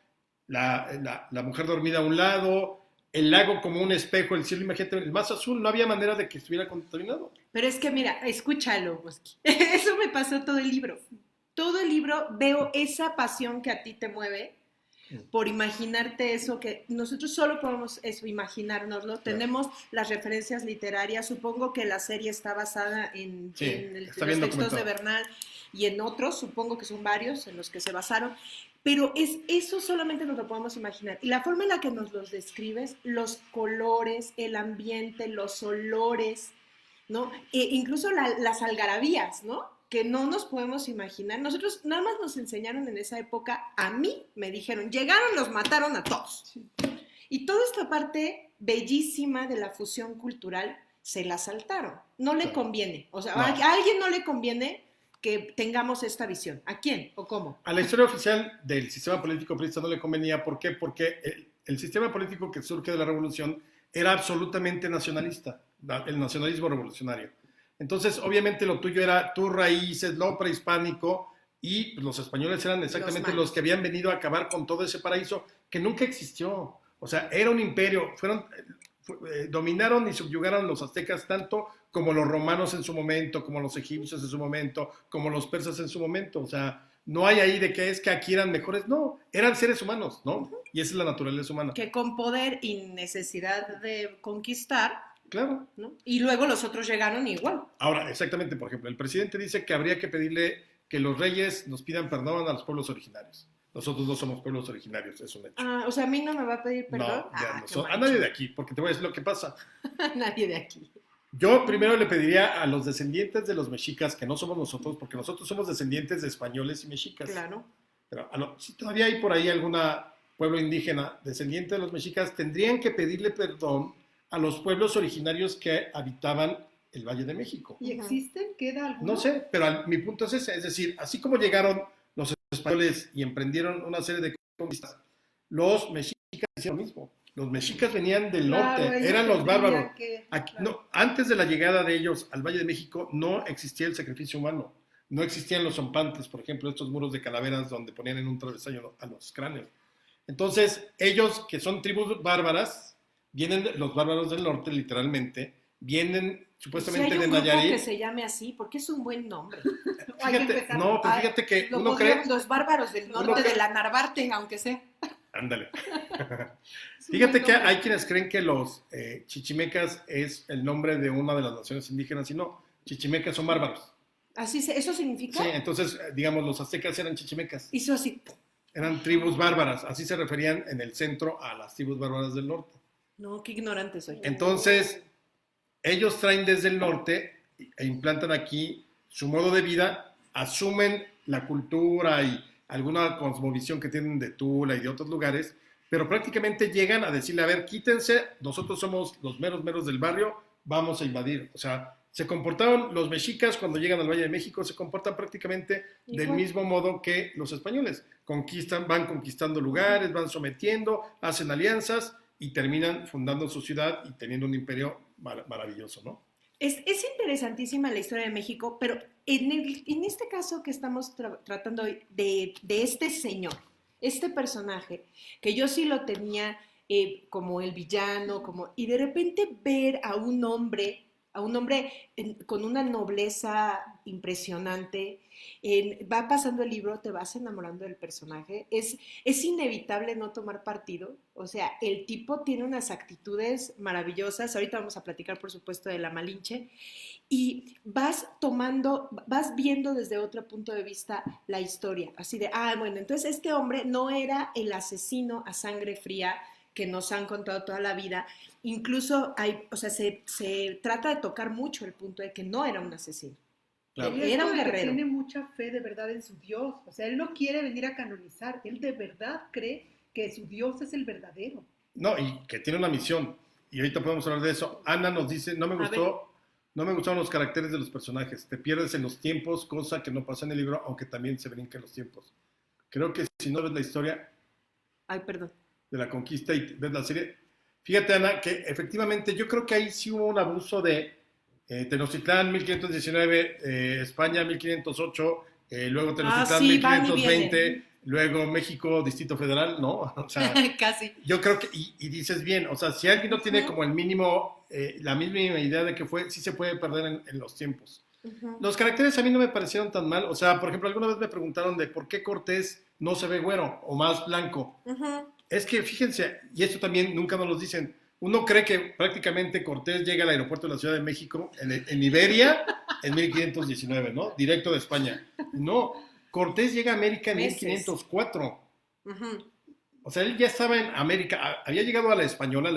la mujer dormida a un lado, el lago como un espejo, el cielo, imagínate, el más azul, no había manera de que estuviera contaminado. Pero es que mira, escúchalo, Bosqui. Eso me pasó todo el libro. Todo el libro veo esa pasión que a ti te mueve por imaginarte eso, que nosotros solo podemos eso, imaginárnoslo. Claro. Tenemos las referencias literarias, supongo que la serie está basada en los textos de Bernal y en otros, supongo que son varios en los que se basaron. Pero eso solamente nos lo podemos imaginar. Y la forma en la que nos los describes, los colores, el ambiente, los olores, ¿no? Incluso las algarabías, ¿no? Que no nos podemos imaginar. Nosotros nada más nos enseñaron en esa época, a mí me dijeron, llegaron, los mataron a todos. Sí. Y toda esta parte bellísima de la fusión cultural se la saltaron. No le conviene. O sea, a alguien no le conviene que tengamos esta visión. ¿A quién o cómo? A la historia oficial del sistema político priista no le convenía. ¿Por qué? Porque el sistema político que surge de la revolución era absolutamente nacionalista, el nacionalismo revolucionario. Entonces, obviamente lo tuyo era tus raíces, lo prehispánico, y los españoles eran exactamente los que habían venido a acabar con todo ese paraíso que nunca existió. O sea, era un imperio, dominaron y subyugaron los aztecas tanto como los romanos en su momento, como los egipcios en su momento, como los persas en su momento. O sea, no hay ahí de que es que aquí eran mejores, no, eran seres humanos, ¿no? Y esa es la naturaleza humana. Que con poder y necesidad de conquistar, claro, ¿no? Y luego los otros llegaron igual. Ahora, exactamente, por ejemplo, el presidente dice que habría que pedirle que los reyes nos pidan perdón a los pueblos originarios. Nosotros no somos pueblos originarios, es un hecho. O sea, a mí no me va a pedir perdón. No, a nadie de aquí, porque te voy a decir lo que pasa. A nadie de aquí. Yo primero le pediría a los descendientes de los mexicas, que no somos nosotros, porque nosotros somos descendientes de españoles y mexicas. Claro. Pero si todavía hay por ahí algún pueblo indígena descendiente de los mexicas, tendrían que pedirle perdón a los pueblos originarios que habitaban el Valle de México. ¿Y existen? ¿Queda alguno? No sé, pero mi punto es ese, es decir, así como llegaron los españoles y emprendieron una serie de conquistas, los mexicas hicieron lo mismo. Los mexicas venían del norte, eran los bárbaros. Antes de la llegada de ellos al Valle de México no existía el sacrificio humano, no existían los zompantes, por ejemplo, estos muros de calaveras donde ponían en un travesaño a los cráneos. Entonces, ellos que son tribus bárbaras, los bárbaros del norte, literalmente, vienen supuestamente de Nayarit. ¿Hay un grupo que se llame así? Porque es un buen nombre. Fíjate que uno cree... Los bárbaros del norte, de la Narvarte, aunque sea. Ándale. Fíjate que hay quienes creen que los chichimecas es el nombre de una de las naciones indígenas, y no, chichimecas son bárbaros. ¿Eso significa? Sí, entonces, digamos, los aztecas eran chichimecas. Hizo así. Eran tribus bárbaras, así se referían en el centro a las tribus bárbaras del norte. No, qué ignorante soy. Entonces, ellos traen desde el norte e implantan aquí su modo de vida, asumen la cultura y alguna cosmovisión que tienen de Tula y de otros lugares, pero prácticamente llegan a decirle, a ver, quítense, nosotros somos los meros del barrio, vamos a invadir. O sea, se comportaron los mexicas cuando llegan al Valle de México, se comportan prácticamente del mismo modo que los españoles. Van conquistando lugares, van sometiendo, hacen alianzas y terminan fundando su ciudad y teniendo un imperio maravilloso, ¿no? Es interesantísima la historia de México, pero en este caso que estamos tratando hoy de este señor, este personaje, que yo sí lo tenía como el villano, y de repente ver a un hombre a un hombre con una nobleza impresionante. Va pasando el libro, te vas enamorando del personaje. Es inevitable no tomar partido. O sea, el tipo tiene unas actitudes maravillosas. Ahorita vamos a platicar, por supuesto, de la Malinche. Y vas viendo desde otro punto de vista la historia. Así de, bueno, entonces este hombre no era el asesino a sangre fría que nos han contado toda la vida. Incluso se trata de tocar mucho el punto de que no era un asesino. Claro. Era un guerrero. Tiene mucha fe de verdad en su Dios. O sea, él no quiere venir a canonizar. Él de verdad cree que su Dios es el verdadero. No, y que tiene una misión. Y ahorita podemos hablar de eso. Ana nos dice, no me gustaron los caracteres de los personajes. Te pierdes en los tiempos, cosa que no pasa en el libro, aunque también se brinca en los tiempos. Creo que si no ves la historia de la conquista y ves la serie, fíjate, Ana, que efectivamente yo creo que ahí sí hubo un abuso de Tenochtitlán 1519, España 1508, luego Tenochtitlán 1520, luego México, Distrito Federal, ¿no? O sea, casi. Yo creo que, y dices bien, o sea, si alguien no tiene como el mínimo, la misma idea de que fue, sí se puede perder en los tiempos. Los caracteres a mí no me parecieron tan mal, o sea, por ejemplo, alguna vez me preguntaron de por qué Cortés no se ve güero o más blanco. Es que, fíjense, y esto también nunca nos lo dicen, uno cree que prácticamente Cortés llega al aeropuerto de la Ciudad de México en Iberia en 1519, ¿no? Directo de España. No, Cortés llega a América en 1504. O sea, él ya estaba en América, había llegado a la Española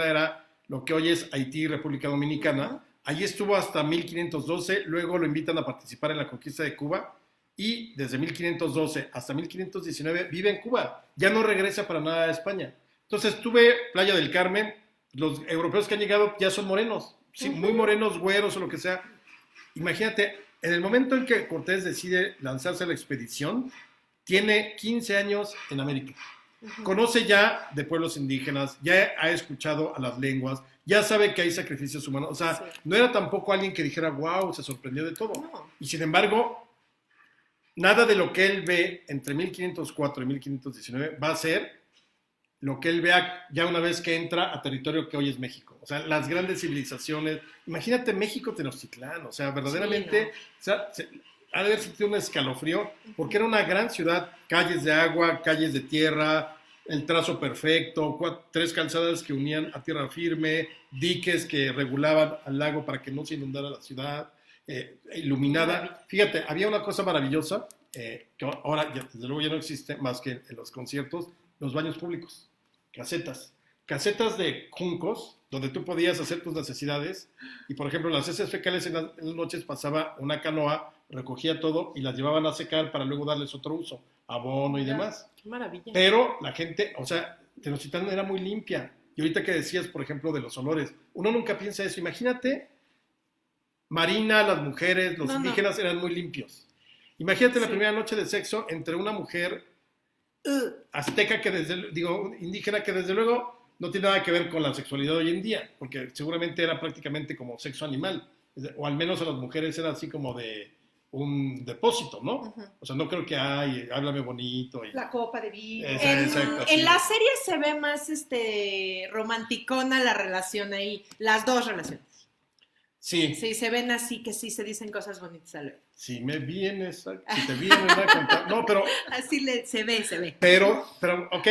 era lo que hoy es Haití, República Dominicana. Allí estuvo hasta 1512, luego lo invitan a participar en la conquista de Cuba y desde 1512 hasta 1519 vive en Cuba. Ya no regresa para nada a España. Entonces tuve Playa del Carmen. Los europeos que han llegado ya son morenos, sí, muy morenos, güeros o lo que sea. Imagínate, en el momento en que Cortés decide lanzarse a la expedición, tiene 15 años en América. Conoce ya de pueblos indígenas, ya ha escuchado a las lenguas, ya sabe que hay sacrificios humanos. O sea, no era tampoco alguien que dijera, wow, se sorprendió de todo. No. Y sin embargo, nada de lo que él ve entre 1504 y 1519 va a ser lo que él vea ya una vez que entra a territorio que hoy es México. O sea, las grandes civilizaciones. Imagínate México Tenochtitlán. O sea, verdaderamente ha de haber sentido un escalofrío porque era una gran ciudad. Calles de agua, calles de tierra, el trazo perfecto, 3 calzadas que unían a tierra firme, diques que regulaban al lago para que no se inundara la ciudad, iluminada. Fíjate, había una cosa maravillosa que ahora desde luego ya no existe más que en los conciertos, los baños públicos. Casetas de juncos, donde tú podías hacer tus necesidades, y por ejemplo las heces fecales en las noches pasaba una canoa, recogía todo y las llevaban a secar para luego darles otro uso, abono y demás. Qué maravilla. Pero la gente, o sea, Tenochtitlán era muy limpia. Y ahorita que decías, por ejemplo, de los olores, uno nunca piensa eso. Imagínate, Marina, las mujeres, los indígenas eran muy limpios. Imagínate la primera noche de sexo entre una mujer azteca indígena que desde luego no tiene nada que ver con la sexualidad hoy en día, porque seguramente era prácticamente como sexo animal, o al menos a las mujeres era así como de un depósito, ¿no? O sea, no creo que háblame bonito. La copa de vino. En la serie se ve más romanticona la relación ahí, las dos relaciones. Sí. Sí, se ven así que sí se dicen cosas bonitas a luego. Si me vienes, si te vienes a contar. No, pero. Así se ve. Pero, ok,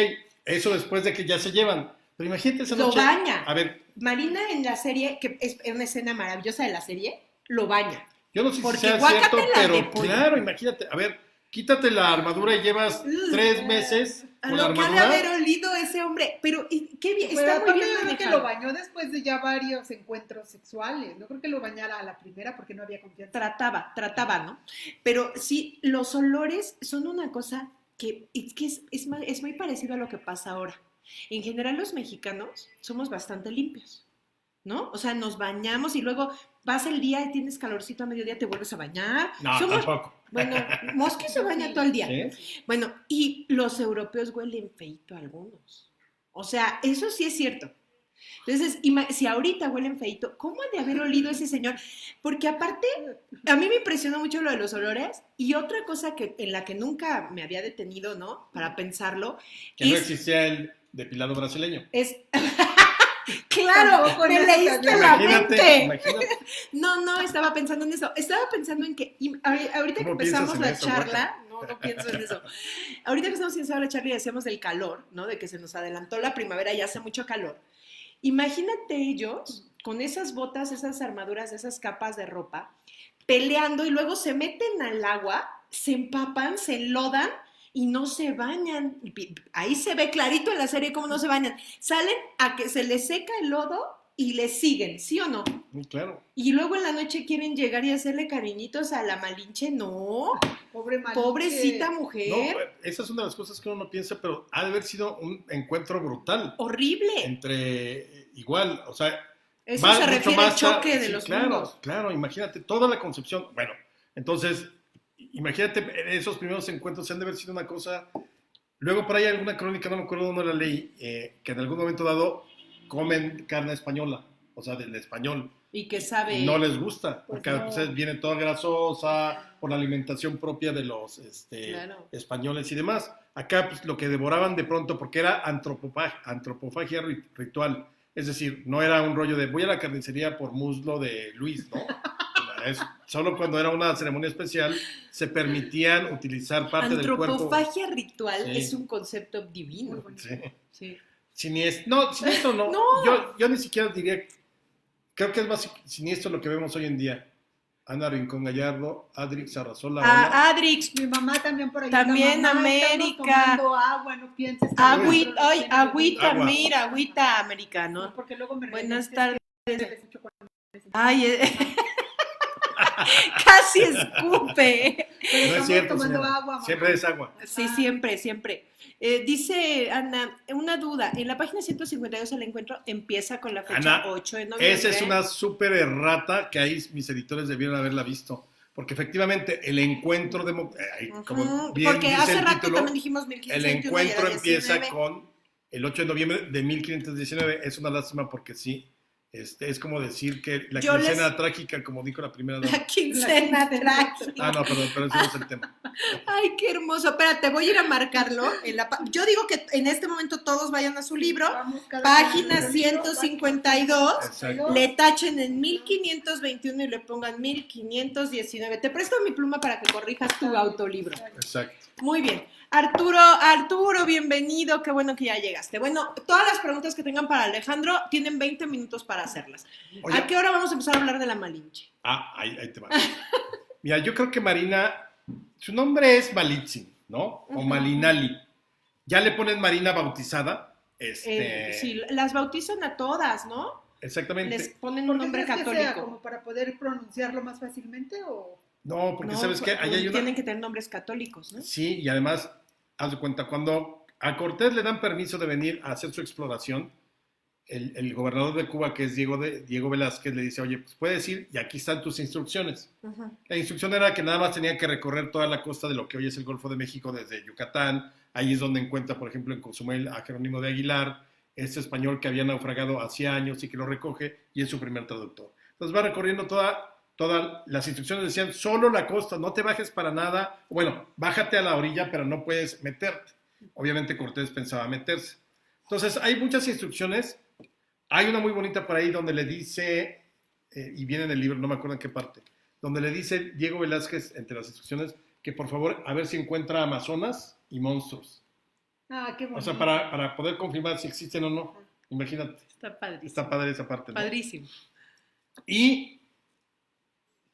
eso después de que ya se llevan. Pero imagínate esa noche. Lo baña. A ver. Marina en la serie, que es una escena maravillosa de la serie, lo baña. Yo no sé si sea cierto, pero claro, imagínate. A ver, quítate la armadura y llevas 3 meses con la armadura. Lo que ha de haber olido ese hombre. Pero qué bien, está muy bien manejado. Yo creo que lo bañó después de ya varios encuentros sexuales. No creo que lo bañara a la primera porque no había confianza. Trataba, ¿no? Pero sí, los olores son una cosa que es muy parecido a lo que pasa ahora. En general, los mexicanos somos bastante limpios, ¿no? O sea, nos bañamos y luego vas el día y tienes calorcito a mediodía, te vuelves a bañar. No, tampoco. Bueno, Mosque se baña todo el día. ¿Sí? Bueno, y los europeos huelen feito algunos. O sea, eso sí es cierto. Entonces, si ahorita huelen feito, ¿cómo ha de haber olido ese señor? Porque aparte, a mí me impresionó mucho lo de los olores y otra cosa en la que nunca me había detenido, ¿no? Para pensarlo. Que no existía el depilado brasileño. Claro, me leíste la mente. Imagínate. No, estaba pensando en eso. Estaba pensando en que ahorita que empezamos la charla, no pienso en eso. Ahorita que estamos haciendo la charla y decíamos del calor, ¿no? De que se nos adelantó la primavera y hace mucho calor. Imagínate ellos con esas botas, esas armaduras, esas capas de ropa, peleando y luego se meten al agua, se empapan, se enlodan y no se bañan. Ahí se ve clarito en la serie cómo no se bañan. Salen a que se les seca el lodo y les siguen, ¿sí o no? Claro. Y luego en la noche quieren llegar y hacerle cariñitos a la Malinche. No, pobre Malinche. Pobrecita mujer. No, esa es una de las cosas que uno no piensa, pero ha de haber sido un encuentro brutal. Horrible. Entre igual, o sea... Eso se refiere al choque de los mundos. Claro, imagínate toda la concepción. Bueno, entonces, imagínate esos primeros encuentros, se han de haber sido una cosa... Luego por ahí hay alguna crónica, no me acuerdo dónde la leí, que en algún momento dado comen carne española, o sea, del español. Y que sabe... No les gusta, porque no. pues, viene toda grasosa, por la alimentación propia de los españoles y demás. Acá pues, lo que devoraban de pronto, porque era antropofagia ritual. Es decir, no era un rollo de voy a la carnicería por muslo de Luis, ¿no? Solo cuando era una ceremonia especial se permitían utilizar parte del cuerpo. Antropofagia ritual es un concepto divino. Sí. Siniestro no. Yo ni siquiera diría, creo que es más siniestro lo que vemos hoy en día. Ana Rincón Gallardo, Adrix Arrazola. Adrix, mi mamá también por ahí. También mamá, América. Agua, no pienses. Agüita, mira, agüita americano. No, porque luego me buenas tardes. Ay, casi escupe. No es cierto, tomando agua, siempre es agua. Sí, siempre. Dice Ana, una duda, en la página 152 el encuentro empieza con la fecha Ana, 8 de noviembre. Esa es una súper errata que ahí mis editores debieron haberla visto, porque efectivamente el encuentro, como bien porque dice hace el rato título, también dijimos 1521. El encuentro empieza 19. con el 8 de noviembre de 1519, es una lástima porque sí. Es como decir que la quincena trágica, como dijo la primera dama. La quincena trágica. No, perdón, pero ese no es el tema. Ay, qué hermoso. Espérate, voy a ir a marcarlo. Yo digo que en este momento todos vayan a su libro. Página 152. Exacto. Le tachen en 1521 y le pongan 1519. Te presto mi pluma para que corrijas tu autolibro. Exacto. Muy bien. Arturo, bienvenido, qué bueno que ya llegaste. Bueno, todas las preguntas que tengan para Alejandro tienen 20 minutos para hacerlas. Oye, ¿a qué hora vamos a empezar a hablar de la Malinche? Ahí te va. Mira, yo creo que Marina, su nombre es Malitzin, ¿no? O Malinali. Ya le ponen Marina bautizada. Sí, las bautizan a todas, ¿no? Exactamente. Les ponen un nombre católico. Que sea, ¿como para poder pronunciarlo más fácilmente o...? No, porque ¿sabes qué? Tienen que tener nombres católicos, ¿no? Sí, y además, haz de cuenta, cuando a Cortés le dan permiso de venir a hacer su exploración, el gobernador de Cuba, que es Diego Velázquez, le dice, oye, pues puedes ir y aquí están tus instrucciones. Uh-huh. La instrucción era que nada más tenía que recorrer toda la costa de lo que hoy es el Golfo de México, desde Yucatán. Ahí es donde encuentra, por ejemplo, en Cozumel a Jerónimo de Aguilar, este español que había naufragado hacía años y que lo recoge, y es su primer traductor. Entonces va recorriendo todas las instrucciones decían, solo la costa, no te bajes para nada, bueno, bájate a la orilla, pero no puedes meterte. Obviamente Cortés pensaba meterse. Entonces, hay muchas instrucciones, hay una muy bonita por ahí donde le dice, y viene en el libro, no me acuerdo en qué parte, donde le dice Diego Velázquez, entre las instrucciones, que por favor, a ver si encuentra amazonas y monstruos. Ah, qué bonito. O sea, para poder confirmar si existen o no, imagínate. Está padrísimo. Está padre esa parte, ¿no? Padrísimo. Y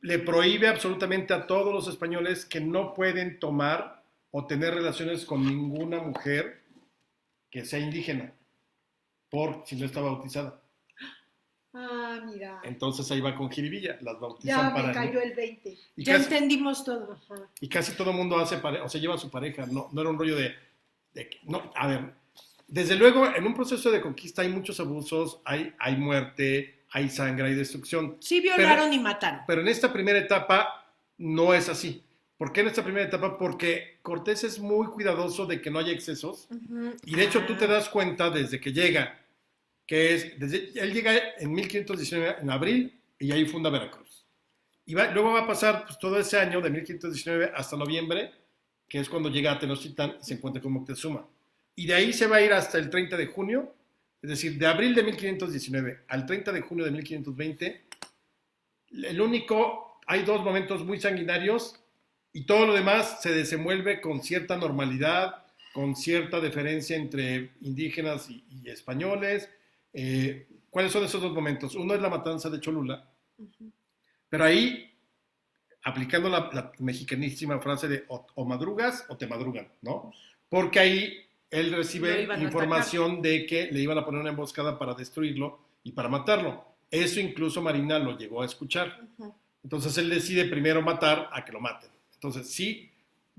le prohíbe absolutamente a todos los españoles que no pueden tomar o tener relaciones con ninguna mujer que sea indígena, por si no está bautizada. Ah, mira. Entonces ahí va con jiribilla, las bautizan para... Ya me cayó el 20. Ya entendimos todo. Ajá. Y casi todo el mundo lleva a su pareja, no era un rollo de no, a ver, desde luego en un proceso de conquista hay muchos abusos, hay muerte, hay sangre, hay destrucción. Sí violaron y mataron. Pero en esta primera etapa no es así. ¿Por qué en esta primera etapa? Porque Cortés es muy cuidadoso de que no haya excesos. Uh-huh. Y de hecho tú te das cuenta desde que llega, él llega en 1519, en abril, y ahí funda Veracruz. Y luego va a pasar pues, todo ese año, de 1519 hasta noviembre, que es cuando llega a Tenochtitlán y se encuentra con Moctezuma. Y de ahí se va a ir hasta el 30 de junio, Es decir, de abril de 1519 al 30 de junio de 1520, hay 2 momentos muy sanguinarios y todo lo demás se desenvuelve con cierta normalidad, con cierta diferencia entre indígenas y españoles. ¿Cuáles son esos 2 momentos? Uno es la matanza de Cholula, pero ahí, aplicando la mexicanísima frase de o madrugas o te madrugan, ¿no? Porque ahí él recibe información de que le iban a poner una emboscada para destruirlo y para matarlo. Eso incluso Marina lo llegó a escuchar. Entonces él decide primero matar a que lo maten. Entonces sí,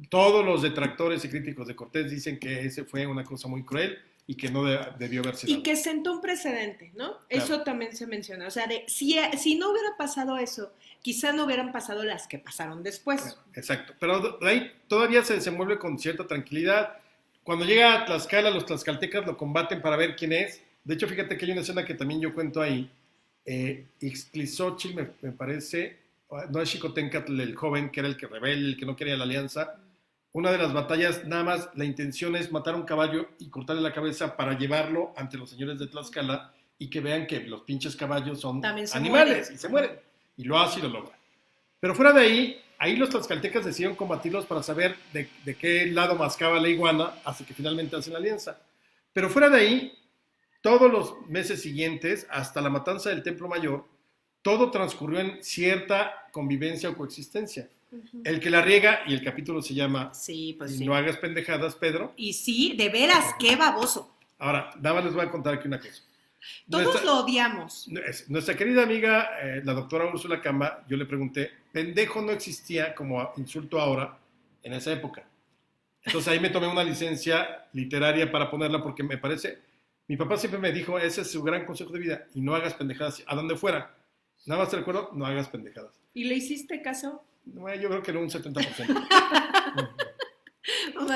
todos los detractores y críticos de Cortés dicen que ese fue una cosa muy cruel y que no debió haberse dado. Y que sentó un precedente, ¿no? Claro. Eso también se menciona. O sea, si no hubiera pasado eso, quizá no hubieran pasado las que pasaron después. Exacto. Pero ahí todavía se desenvuelve con cierta tranquilidad. Cuando llega a Tlaxcala, los tlaxcaltecas lo combaten para ver quién es. De hecho, fíjate que hay una escena que también yo cuento ahí. Ixtlizóchitl, me parece, no es Xicoténcatl, el joven, que era el que rebelde, el que no quería la alianza. Una de las batallas, nada más, la intención es matar a un caballo y cortarle la cabeza para llevarlo ante los señores de Tlaxcala y que vean que los pinches caballos son animales y se mueren. Y lo hace y lo logra. Pero fuera de ahí los tlaxcaltecas decidieron combatirlos para saber de qué lado mascaba la iguana hasta que finalmente hacen la alianza. Pero fuera de ahí, todos los meses siguientes, hasta la matanza del Templo Mayor, todo transcurrió en cierta convivencia o coexistencia. El que la riega, y el capítulo se llama No hagas pendejadas, Pedro. Y sí, de veras, qué baboso. Ahora, nada más les voy a contar aquí una cosa. Todos lo odiamos. Nuestra querida amiga, la doctora Úrsula Camba, yo le pregunté, pendejo no existía como insulto ahora, en esa época. Entonces ahí me tomé una licencia literaria para ponerla porque me parece, mi papá siempre me dijo, ese es su gran consejo de vida, y no hagas pendejadas a donde fuera. Nada más te recuerdo, no hagas pendejadas. ¿Y le hiciste caso? Bueno, yo creo que era un 70%.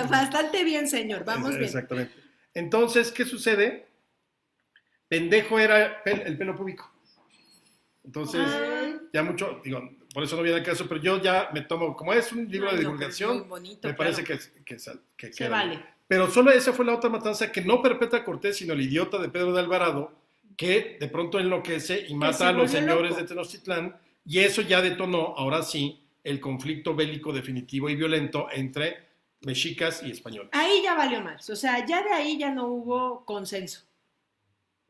Bastante bien, señor, vamos bien. Exactamente. Entonces, ¿qué sucede? Pendejo era el pelo público. Entonces, ya mucho, digo, por eso no viene el caso, pero yo ya me tomo, como es un libro de divulgación, pues bonito, me parece que se vale. Pero solo esa fue la otra matanza que no perpetra Cortés, sino el idiota de Pedro de Alvarado, que de pronto enloquece y mata a los señores de Tenochtitlán, y eso ya detonó, ahora sí, el conflicto bélico definitivo y violento entre mexicas y españoles. Ahí ya valió más, o sea, ya de ahí ya no hubo consenso.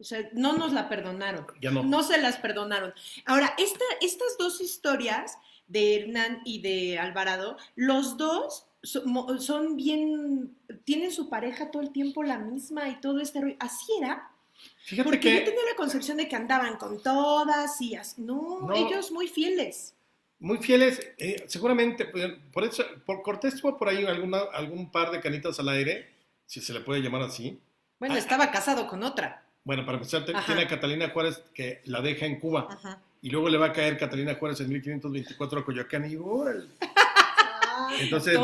O sea, no nos la perdonaron. Ya no. No se las perdonaron. Ahora, estas 2 historias de Hernán y de Alvarado, los dos son bien, tienen su pareja todo el tiempo la misma y todo este rollo. Así era. Fíjate porque que yo tenía la concepción de que andaban con todas y así. No, ellos muy fieles. Muy fieles, seguramente, por Cortés tuvo por ahí algún par de canitas al aire, si se le puede llamar así. Bueno, estaba casado con otra. Bueno, para empezar, tiene a Catalina Juárez que la deja en Cuba. Ajá. Y luego le va a caer Catalina Juárez en 1524 a Coyoacán y ¡órale! Entonces,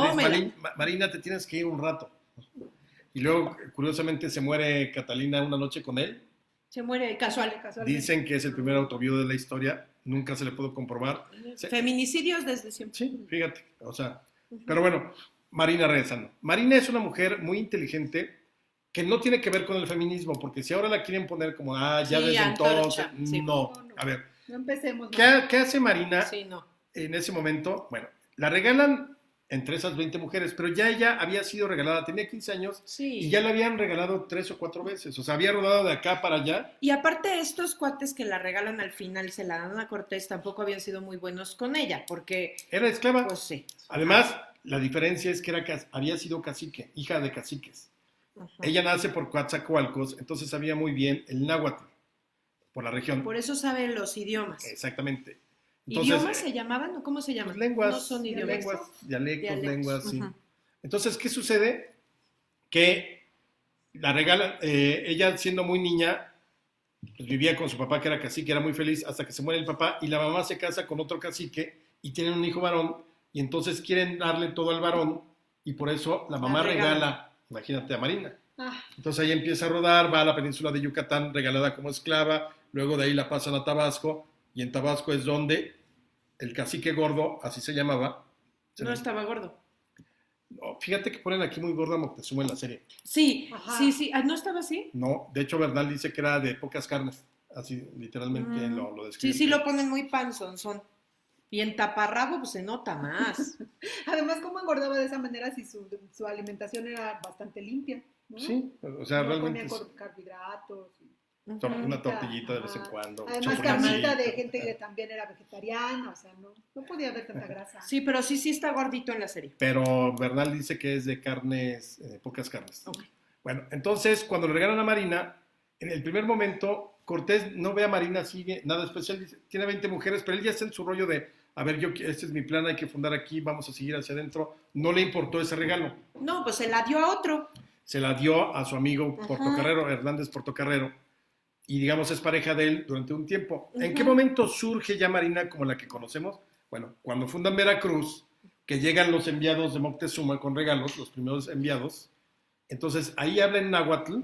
Marina, te tienes que ir un rato. Y luego, curiosamente, se muere Catalina una noche con él. Se muere casual. Dicen que es el primer autovío de la historia. Nunca se le pudo comprobar. Feminicidios desde siempre. Sí, fíjate. O sea, pero bueno, Marina Rezano. Marina es una mujer muy inteligente que no tiene que ver con el feminismo, porque si ahora la quieren poner como, ya desde entonces, no. A ver, no empecemos. ¿Qué hace Marina no. en ese momento? Bueno, la regalan entre esas 20 mujeres, pero ya ella había sido regalada, tenía 15 años, y ya la habían regalado 3 o 4 veces, o sea, había rodado de acá para allá. Y aparte estos cuates que la regalan al final, se la dan a Cortés, tampoco habían sido muy buenos con ella, porque... Era esclava. Pues sí. Además, la diferencia es que había sido cacique, hija de caciques. Ajá. Ella nace por Coatzacoalcos, entonces sabía muy bien el náhuatl, por la región. Por eso sabe los idiomas. Exactamente. Entonces, ¿idiomas se llamaban o cómo se llaman? Lenguas. No son idiomas. Lenguas, dialectos, lenguas, sí. Entonces, ¿qué sucede? Que la regalan, ella siendo muy niña, pues vivía con su papá que era cacique, era muy feliz, hasta que se muere el papá, y la mamá se casa con otro cacique, y tienen un hijo varón, y entonces quieren darle todo al varón, y por eso la mamá regala, imagínate, a Marina. Entonces ahí empieza a rodar, va a la península de Yucatán regalada como esclava, luego de ahí la pasan a Tabasco, y en Tabasco es donde el cacique gordo, así se llamaba. No estaba gordo. No, fíjate que ponen aquí muy gorda a Moctezuma en la serie. Sí, sí. ¿No estaba así? No, de hecho Bernal dice que era de pocas carnes. Así literalmente lo describe. Sí, lo ponen muy panzón. Y en taparrabo pues se nota más. Además, ¿cómo engordaba de esa manera si su alimentación era bastante limpia? ¿No? Sí, o sea, no realmente... comía carbohidratos. Una tortillita de vez en cuando. Además, carnita de gente que también era vegetariana, o sea, no podía haber tanta grasa. Sí, pero sí está gordito en la serie. Pero Bernal dice que es de carnes, pocas carnes. Okay. Bueno, entonces, cuando le regalan a Marina, en el primer momento, Cortés no ve a Marina así, nada especial, dice, tiene 20 mujeres, pero él ya está en su rollo de, a ver, este es mi plan, hay que fundar aquí, vamos a seguir hacia adentro. No le importó ese regalo. No, pues se la dio a otro. Se la dio a su amigo Portocarrero, Hernández Portocarrero, y digamos es pareja de él durante un tiempo. ¿En qué momento surge ya Marina como la que conocemos? Bueno, cuando fundan Veracruz, que llegan los enviados de Moctezuma con regalos, los primeros enviados, entonces ahí habla en náhuatl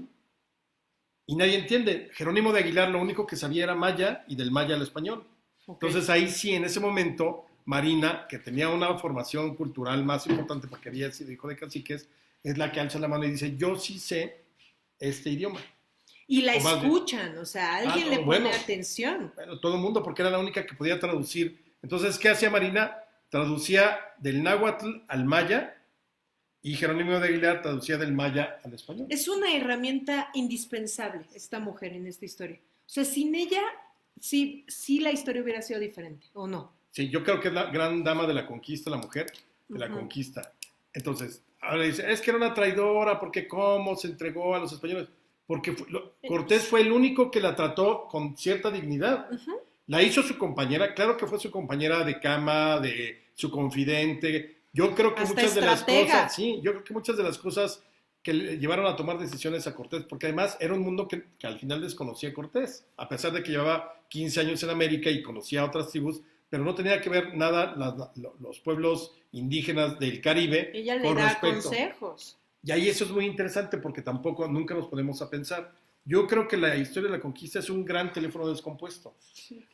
y nadie entiende. Jerónimo de Aguilar lo único que sabía era maya y del maya al español. Okay. Entonces ahí sí, en ese momento, Marina, que tenía una formación cultural más importante porque había sido hijo de caciques, es la que alza la mano y dice, yo sí sé este idioma. Y la escuchan, o sea, alguien le pone atención. Bueno, todo el mundo, porque era la única que podía traducir. Entonces, ¿qué hacía Marina? Traducía del náhuatl al maya y Jerónimo de Aguilar traducía del maya al español. Es una herramienta indispensable esta mujer en esta historia. O sea, sin ella, sí la historia hubiera sido diferente, ¿o no? Sí, yo creo que es la gran dama de la conquista, la mujer de la conquista. Entonces, ahora dice, es que era una traidora, porque cómo se entregó a los españoles. Porque Cortés fue el único que la trató con cierta dignidad. La hizo su compañera, claro que fue su compañera de cama, de su confidente. Yo creo que muchas de las cosas que le llevaron a tomar decisiones a Cortés, porque además era un mundo que al final desconocía a Cortés, a pesar de que llevaba 15 años en América y conocía a otras tribus, pero no tenía que ver nada los pueblos indígenas del Caribe. Ella le da consejos. Y ahí eso es muy interesante porque nunca nos ponemos a pensar. Yo creo que la historia de la conquista es un gran teléfono descompuesto.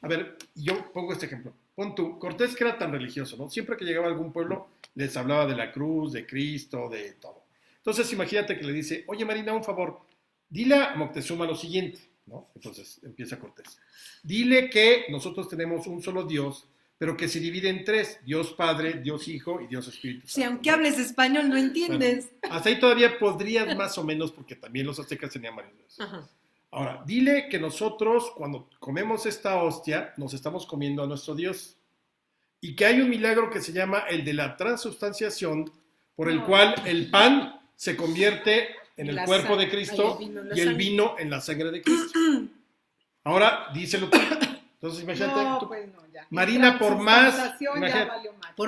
A ver, yo pongo este ejemplo. Pon tú, Cortés que era tan religioso, ¿no? Siempre que llegaba a algún pueblo les hablaba de la cruz, de Cristo, de todo. Entonces imagínate que le dice, oye Marina, un favor, dile a Moctezuma lo siguiente, ¿no? Entonces empieza Cortés. Dile que nosotros tenemos un solo Dios, pero que se divide en tres, Dios Padre, Dios Hijo y Dios Espíritu Santo. Sí, aunque hables español no entiendes. Bueno, hasta ahí todavía podrías más o menos, porque también los aztecas tenían varios dioses. Ahora, dile que nosotros cuando comemos esta hostia, nos estamos comiendo a nuestro Dios. Y que hay un milagro que se llama el de la transubstanciación, por el cual el pan se convierte en el cuerpo de Cristo y el vino en la sangre de Cristo. Ahora, díselo tú. Entonces, imagínate, Marina, por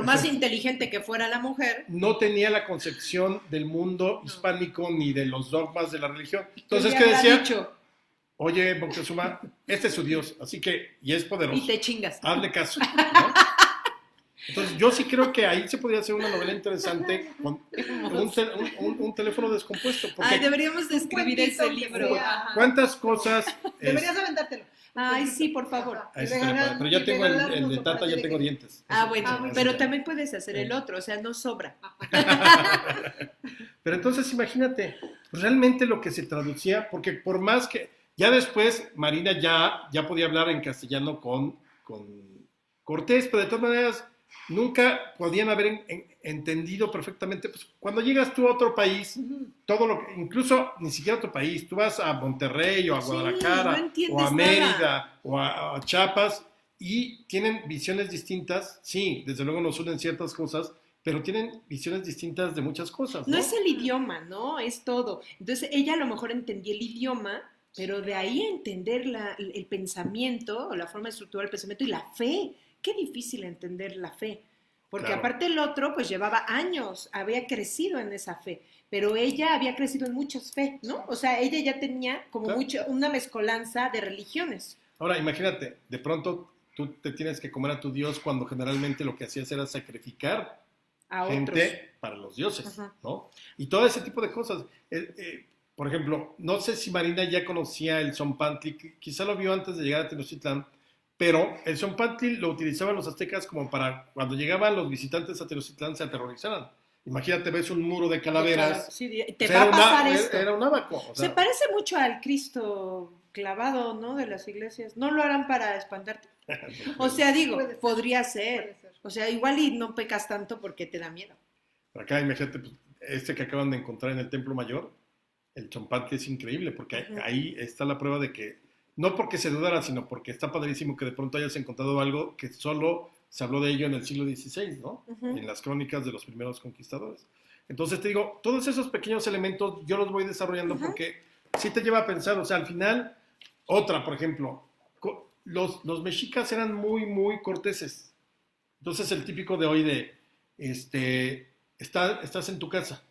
más inteligente que fuera la mujer, no tenía la concepción del mundo hispánico ni de los dogmas de la religión. Entonces, ¿qué decía? Oye, Moctezuma, este es su Dios, así que, y es poderoso. Y te chingas. Hazle caso, ¿no? Entonces, yo sí creo que ahí se podría hacer una novela interesante con un teléfono descompuesto. Ay, deberíamos de escribir ese libro. ¿Cuántas cosas? Deberías aventártelo. Ay, sí, por favor. Pero ya tengo el de Tata, ya tengo dientes. Bueno, pero también puedes hacer el otro, o sea, no sobra. Pero entonces imagínate, realmente lo que se traducía, porque por más que, ya después Marina ya podía hablar en castellano con Cortés, pero de todas maneras nunca podían haber entendido perfectamente. Pues, cuando llegas tú a otro país, todo lo que, incluso ni siquiera a otro país, tú vas a Monterrey o a Guadalajara o a Mérida o a Chiapas y tienen visiones distintas. Sí, desde luego nos unen ciertas cosas, pero tienen visiones distintas de muchas cosas, ¿no? No es el idioma, ¿no? Es todo. Entonces ella a lo mejor entendía el idioma, pero de ahí a entender el pensamiento o la forma de estructurar el pensamiento y la fe. Qué difícil entender la fe, porque aparte el otro pues llevaba años, había crecido en esa fe, pero ella había crecido en muchas fe, ¿no? O sea, ella ya tenía como una mezcolanza de religiones. Ahora, imagínate, de pronto tú te tienes que comer a tu Dios cuando generalmente lo que hacías era sacrificar a gente otros para los dioses, ¿no? Y todo ese tipo de cosas. Por ejemplo, no sé si Marina ya conocía el Zompantli, quizá lo vio antes de llegar a Tenochtitlán, pero el Zompantli lo utilizaban los aztecas como para cuando llegaban los visitantes a Tenochtitlán se aterrorizaran. Imagínate, ves un muro de calaveras. Sí, te va a pasar esto. Era un abaco. O sea, se parece mucho al Cristo clavado, ¿no? De las iglesias. ¿No lo harán para espantarte? O sea, digo, podría ser. O sea, igual y no pecas tanto porque te da miedo. Acá, imagínate, pues, que acaban de encontrar en el Templo Mayor, el chompante es increíble, porque ahí está la prueba de que, no porque se dudara, sino porque está padrísimo que de pronto hayas encontrado algo que solo se habló de ello en el siglo XVI, ¿no? En las crónicas de los primeros conquistadores. Entonces te digo, todos esos pequeños elementos yo los voy desarrollando porque sí te lleva a pensar, o sea, al final, por ejemplo, los mexicas eran muy, muy corteses. Entonces el típico de hoy de, estás en tu casa.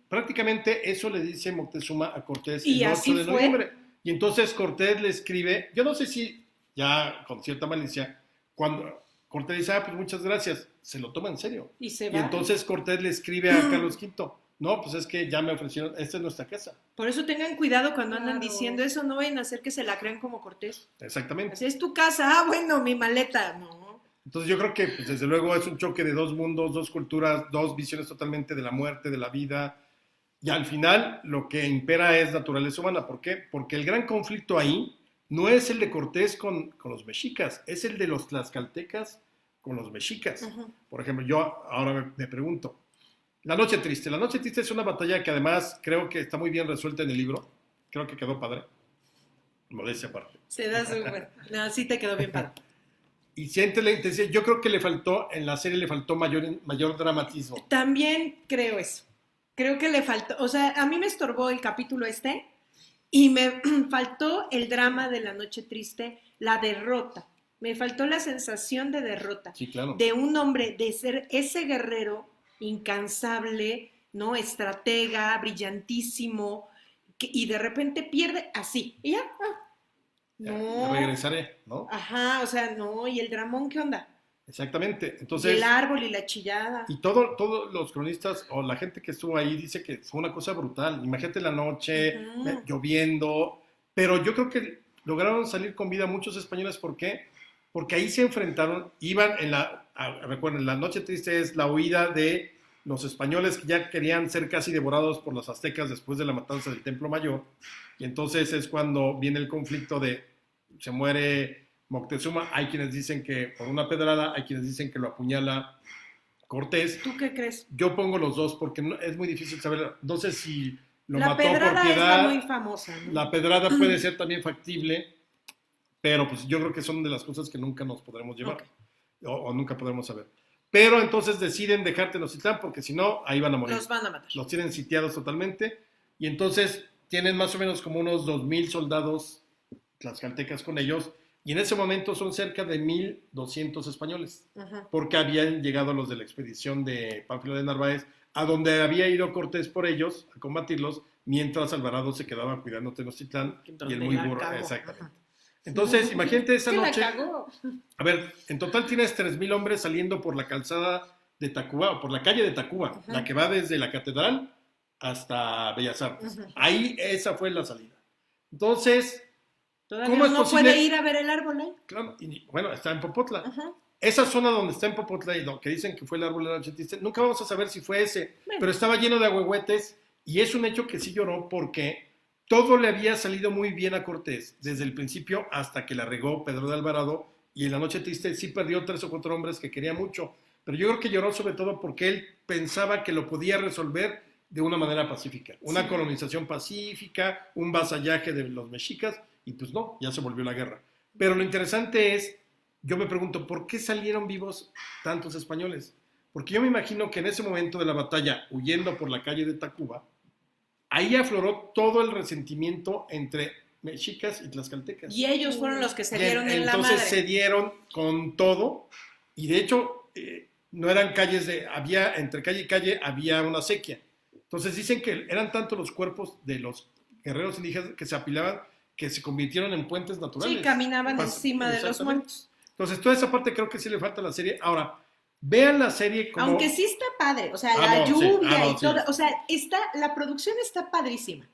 Prácticamente eso le dice Moctezuma a Cortés el 8 de noviembre. Y entonces Cortés le escribe, yo no sé si ya con cierta malicia, cuando Cortés dice, pues muchas gracias, se lo toma en serio. Y entonces Cortés le escribe a Carlos V, no, pues es que ya me ofrecieron, esta es nuestra casa. Por eso tengan cuidado cuando andan diciendo eso, no vayan a hacer que se la crean como Cortés. Exactamente. Así es tu casa, bueno, mi maleta, no. Entonces yo creo que pues, desde luego es un choque de dos mundos, dos culturas, dos visiones totalmente de la muerte, de la vida, y al final lo que impera es naturaleza humana. ¿Por qué? Porque el gran conflicto ahí no es el de Cortés con los mexicas, es el de los tlaxcaltecas con los mexicas. Por ejemplo, yo ahora me pregunto, La Noche Triste. La Noche Triste es una batalla que además creo que está muy bien resuelta en el libro. Creo que quedó padre. Modestia aparte. Se da súper. No, sí te quedó bien padre. Y siente yo creo que en la serie le faltó mayor dramatismo. También creo eso. Creo que le faltó, o sea, a mí me estorbó el capítulo y me faltó el drama de La Noche Triste, la derrota. Me faltó la sensación de derrota. Sí, claro. De un hombre, de ser ese guerrero incansable, ¿no? Estratega, brillantísimo, y de repente pierde así. Y ya, no. Ya regresaré, ¿no? Ajá, o sea, no, ¿y el dramón qué onda? Exactamente. Entonces, y el árbol y la chillada. Y todos los cronistas o la gente que estuvo ahí dice que fue una cosa brutal. Imagínate la noche, lloviendo, pero yo creo que lograron salir con vida muchos españoles. ¿Por qué? Porque ahí se enfrentaron, recuerden, La Noche Triste es la huida de los españoles que ya querían ser casi devorados por los aztecas después de la matanza del Templo Mayor, y entonces es cuando viene el conflicto se muere Moctezuma. Hay quienes dicen que por una pedrada, hay quienes dicen que lo apuñala Cortés. ¿Tú qué crees? Yo pongo los dos porque es muy difícil saber. No sé si lo mató por piedad. La pedrada es muy famosa, ¿no? La pedrada puede ser también factible, pero pues yo creo que son de las cosas que nunca nos podremos llevar o nunca podremos saber. Pero entonces deciden dejar Tenochtitlán porque si no, ahí van a morir. Los van a matar. Los tienen sitiados totalmente y entonces tienen más o menos como unos 2,000 soldados tlaxcaltecas con ellos. Y en ese momento son cerca de 1,200 españoles, porque habían llegado los de la expedición de Pánfilo de Narváez, a donde había ido Cortés por ellos a combatirlos, mientras Alvarado se quedaba cuidando Tenochtitlán y el muy burro. Exactamente. Entonces, imagínate esa noche. A ver, en total tienes 3,000 hombres saliendo por la calzada de Tacuba, o por la calle de Tacuba, la que va desde la catedral hasta Bellas Artes. Ahí esa fue la salida. Entonces, ¿cómo no puede ir a ver el árbol, eh? Claro, bueno, está en Popotla. Esa zona donde está en Popotla y que dicen que fue el árbol de la Noche Triste, nunca vamos a saber si fue ese, pero estaba lleno de ahuehuetes y es un hecho que sí lloró porque todo le había salido muy bien a Cortés desde el principio hasta que la regó Pedro de Alvarado, y en La Noche Triste sí perdió 3 o 4 hombres que quería mucho, pero yo creo que lloró sobre todo porque él pensaba que lo podía resolver de una manera pacífica, una colonización pacífica, un vasallaje de los mexicas. Y pues no, ya se volvió la guerra. Pero lo interesante es, yo me pregunto, ¿por qué salieron vivos tantos españoles? Porque yo me imagino que en ese momento de la batalla, huyendo por la calle de Tacuba, ahí afloró todo el resentimiento entre mexicas y tlaxcaltecas. Y ellos fueron los que se dieron en la madre. Entonces se dieron con todo, y de hecho, no eran calles entre calle y calle había una acequia. Entonces dicen que eran tanto los cuerpos de los guerreros indígenas que se apilaban, que se convirtieron en puentes naturales. Sí, caminaban encima de los muertos. Entonces, toda esa parte creo que sí le falta a la serie. Ahora, vean la serie como... Aunque sí está padre, o sea, la lluvia y todo, o sea, la producción está padrísima.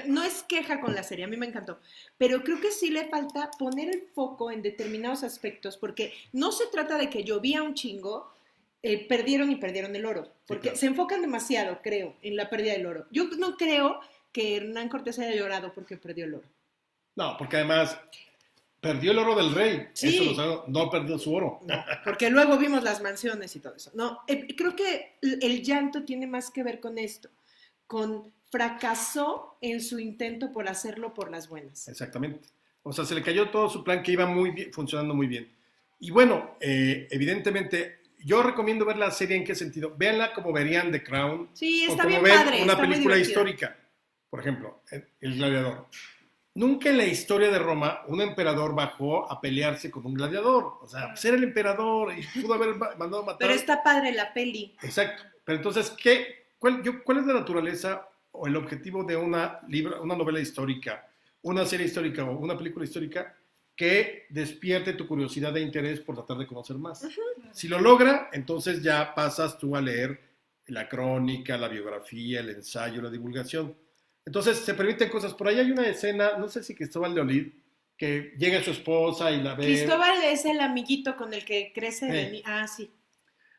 No es queja con la serie, a mí me encantó, pero creo que sí le falta poner el foco en determinados aspectos, porque no se trata de que llovía un chingo, perdieron el oro, porque sí, claro, se enfocan demasiado, creo, en la pérdida del oro. Yo no creo que Hernán Cortés haya llorado porque perdió el oro. No, porque además perdió el oro del rey, sí, eso lo sabemos, no perdió su oro. No, porque luego vimos las mansiones y todo eso. No, creo que el llanto tiene más que ver con esto, con fracasó en su intento por hacerlo por las buenas. Exactamente. O sea, se le cayó todo su plan que iba muy bien, funcionando muy bien. Y bueno, evidentemente, yo recomiendo ver la serie. ¿En qué sentido? Véanla como verían The Crown. Sí, está o como bien ven padre. Una película histórica. Por ejemplo, El Gladiador. Nunca en la historia de Roma un emperador bajó a pelearse con un gladiador. O sea, ser el emperador y pudo haber mandado a matar. Pero está padre la peli. Exacto. Pero entonces, ¿cuál es la naturaleza o el objetivo de una novela histórica, una serie histórica o una película histórica que despierte tu curiosidad e interés por tratar de conocer más? Uh-huh. Si lo logra, entonces ya pasas tú a leer la crónica, la biografía, el ensayo, la divulgación. Entonces se permiten cosas. Por ahí hay una escena, no sé si Cristóbal de Olid, que llega su esposa y la ve. Cristóbal es el amiguito con el que crece de sí.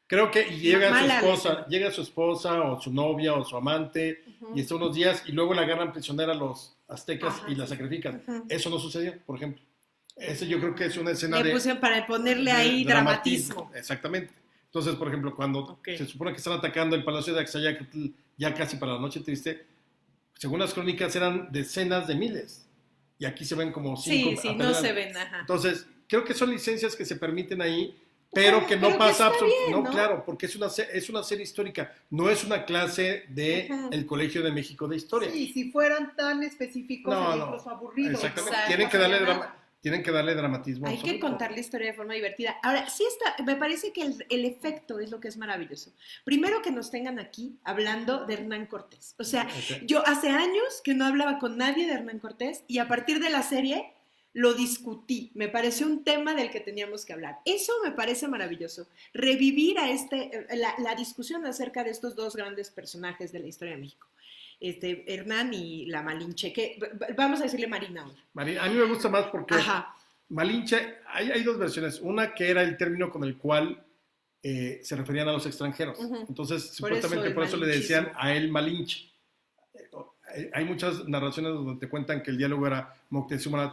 Creo que llega su esposa o su novia o su amante, uh-huh, y está unos días y luego la agarran prisionera a los aztecas, ajá, y la sacrifican. Uh-huh. Eso no sucedió, por ejemplo. Ese yo creo que es una escena para ponerle ahí dramatismo. Exactamente. Entonces, por ejemplo, cuando se supone que están atacando el palacio de Axayácatl, ya casi para la noche triste, según las crónicas eran decenas de miles. Y aquí se ven como 5. Sí, no se ven, ajá. Entonces, creo que son licencias que se permiten ahí, pero que no pasa absolutamente. No, claro, porque es una serie histórica, no es una clase de el Colegio de México de Historia. Sí, si fueran tan específicos, los aburridos. Exactamente, tienen que darle dramatismo. Hay que contar la historia de forma divertida. Ahora, sí me parece que el efecto es lo que es maravilloso. Primero que nos tengan aquí hablando de Hernán Cortés. O sea, yo hace años que no hablaba con nadie de Hernán Cortés y a partir de la serie lo discutí, me pareció un tema del que teníamos que hablar. Eso me parece maravilloso, revivir la discusión acerca de estos dos grandes personajes de la historia de México, Hernán y la Malinche, que vamos a decirle Marina ahora. A mí me gusta más porque Malinche, hay dos versiones, una que era el término con el cual se referían a los extranjeros, uh-huh, entonces supuestamente por eso le decían a él Malinche. Hay muchas narraciones donde te cuentan que el diálogo era Moctezuma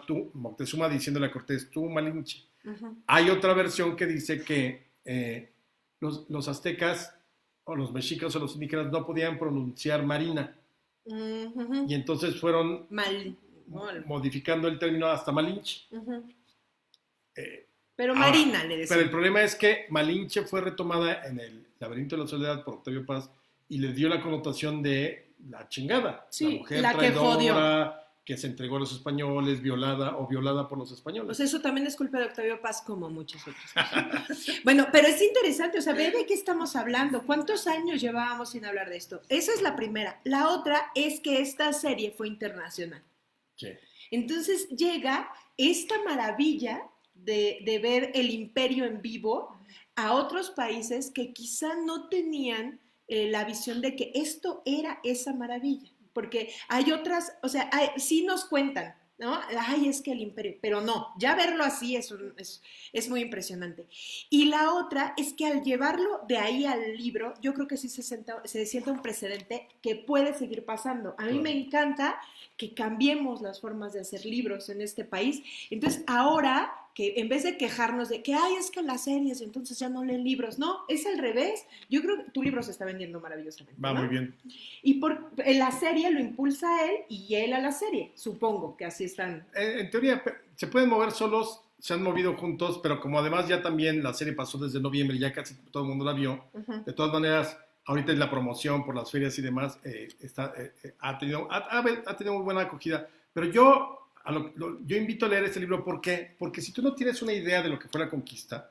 diciéndole a Cortés, tú Malinche. Uh-huh. Hay otra versión que dice que los aztecas o los mexicas o los indígenas no podían pronunciar Marina. Uh-huh. Y entonces fueron modificando el término hasta Malinche. Uh-huh. Pero Marina le decía. Pero el problema es que Malinche fue retomada en el Laberinto de la Soledad por Octavio Paz y le dio la connotación de la chingada, sí, la mujer la traidora, que se entregó a los españoles, violada por los españoles. Pues eso también es culpa de Octavio Paz, como muchas otras. Bueno, pero es interesante, o sea, ve de qué estamos hablando, cuántos años llevábamos sin hablar de esto. Esa es la primera. La otra es que esta serie fue internacional. Sí. Entonces llega esta maravilla de ver el imperio en vivo a otros países que quizá no tenían la visión de que esto era esa maravilla, porque hay otras, o sea, sí nos cuentan, ¿no? Ay, es que el imperio, pero no, ya verlo así es muy impresionante. Y la otra es que al llevarlo de ahí al libro, yo creo que sí se sienta un precedente que puede seguir pasando. A mí me encanta que cambiemos las formas de hacer libros en este país, entonces ahora que en vez de quejarnos de que, ay, es que las series, entonces ya no leen libros. No, es al revés. Yo creo que tu libro se está vendiendo maravillosamente. Va, ¿no? Muy bien. Y la serie lo impulsa a él y él a la serie. Supongo que así están. En teoría, se pueden mover solos, se han movido juntos, pero como además ya también la serie pasó desde noviembre, ya casi todo el mundo la vio. Uh-huh. De todas maneras, ahorita en la promoción por las ferias y demás, ha tenido muy buena acogida. Pero yo invito a leer este libro. ¿Por qué? Porque si tú no tienes una idea de lo que fue la conquista,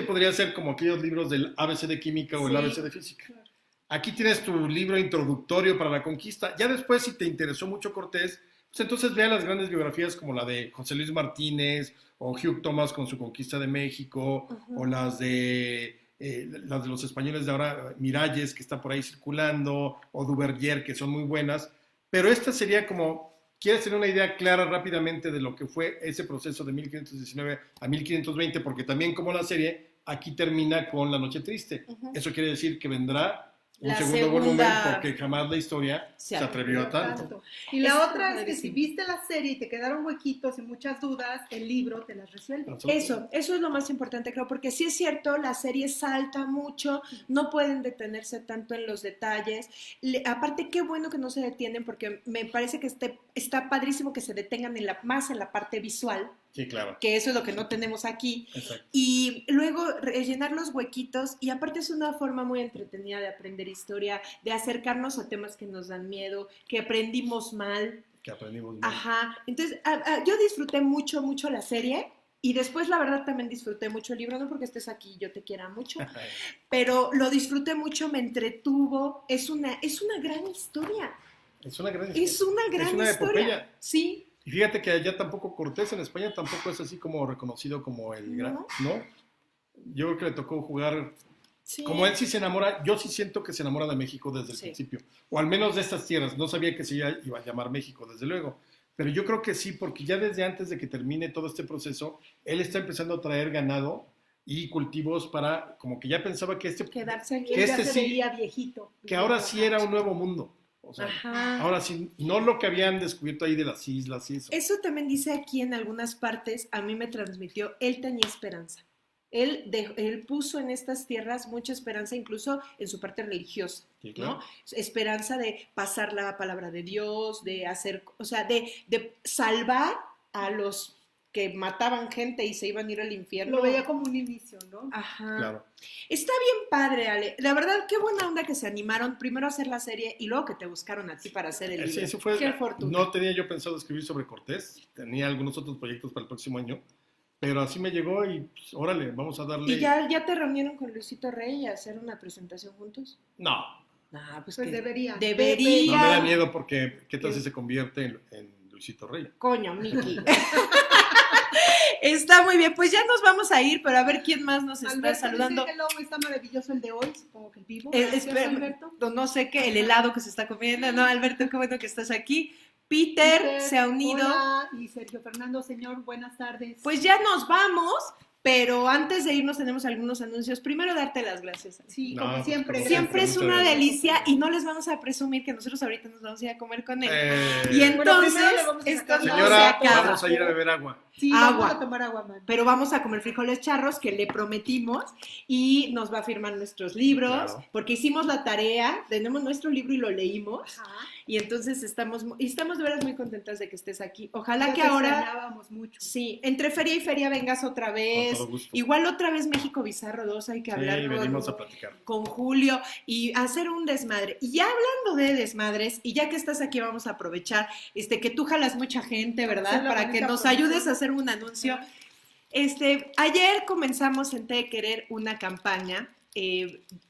podría ser como aquellos libros del ABC de Química o el ABC de Física. Claro. Aquí tienes tu libro introductorio para la conquista. Ya después, si te interesó mucho Cortés, pues entonces vea las grandes biografías como la de José Luis Martínez o Hugh Thomas con su conquista de México, uh-huh, o las de los españoles de ahora, Miralles, que está por ahí circulando, o Duverger, que son muy buenas. Pero esta sería como... ¿Quieres tener una idea clara rápidamente de lo que fue ese proceso de 1519 a 1520? Porque también como la serie aquí termina con La Noche Triste. Eso quiere decir que vendrá un La segundo segunda... volumen porque jamás la historia se atrevió a tanto. Y la otra es que si viste la serie y te quedaron huequitos y muchas dudas, el libro te las resuelve. Eso es lo más importante, creo, porque sí es cierto, la serie salta mucho, no pueden detenerse tanto en los detalles. Aparte, qué bueno que no se detienen, porque me parece que está padrísimo que se detengan más en la parte visual. Sí, claro. Que eso es lo que no tenemos aquí. Exacto. Y luego rellenar los huequitos, y aparte es una forma muy entretenida de aprender historia, de acercarnos a temas que nos dan miedo, que aprendimos mal. Ajá. Entonces, yo disfruté mucho, mucho la serie, y después la verdad también disfruté mucho el libro, no porque estés aquí yo te quiera mucho, pero lo disfruté mucho, me entretuvo, es una gran historia. Es una gran historia. Epopeya. Sí. Y fíjate que allá tampoco Cortés, en España tampoco es así como reconocido como el gran, ¿no? Yo creo que le tocó jugar, como él sí se enamora, yo sí siento que se enamora de México desde el principio, o al menos de estas tierras, no sabía que se iba a llamar México, desde luego, pero yo creo que sí, porque ya desde antes de que termine todo este proceso, él está empezando a traer ganado y cultivos para, como que ya pensaba que quedarse aquí, que ya se veía viejito. Que ahora sí era un nuevo mundo. O sea, ahora sí, no lo que habían descubierto ahí de las islas y eso. Eso también dice aquí en algunas partes, a mí me transmitió, él tenía esperanza. Él puso en estas tierras mucha esperanza, incluso en su parte religiosa, sí, claro. ¿No? Esperanza de pasar la palabra de Dios, de hacer, o sea, de salvar a los que mataban gente y se iban a ir al infierno. Lo veía como un inicio, ¿no? Ajá. Claro. Está bien padre, Ale. La verdad, qué buena onda que se animaron primero a hacer la serie y luego que te buscaron a ti para hacer el libro. Sí, eso fue, qué fortuna. No tenía yo pensado escribir sobre Cortés, tenía algunos otros proyectos para el próximo año, pero así me llegó y pues, órale, vamos a darle. ¿Y ya te reunieron con Luisito Rey a hacer una presentación juntos? No. Pues debería. No me da miedo porque qué tal si se convierte en Luisito Rey. Coño, Miki. Está muy bien, pues ya nos vamos a ir, pero a ver quién más nos está saludando. Dice hello, está maravilloso el de hoy, supongo que el vivo. Alberto. No sé qué, el helado que se está comiendo. No, Alberto, qué bueno que estás aquí. Peter se ha unido. Hola, y Sergio Fernando, señor, buenas tardes. Pues ya nos vamos. Pero antes de irnos tenemos algunos anuncios. Primero, darte las gracias. Sí, como siempre. Siempre es una delicia y no les vamos a presumir que nosotros ahorita nos vamos a ir a comer con él. Y entonces, esto no se acaba. Vamos a ir a beber agua. Sí, vamos a tomar agua, man. Pero vamos a comer frijoles charros que le prometimos y nos va a firmar nuestros libros, porque hicimos la tarea, tenemos nuestro libro y lo leímos. Ajá. Y entonces estamos de veras muy contentas de que estés aquí. Ojalá que ahora, mucho. Sí, entre feria y feria vengas otra vez. Igual otra vez México Bizarro 2, hay que hablar con Julio y hacer un desmadre. Y ya hablando de desmadres, y ya que estás aquí vamos a aprovechar que tú jalas mucha gente, ¿verdad? Para que nos ayudes a hacer un anuncio. Ayer comenzamos en Té de Querer una campaña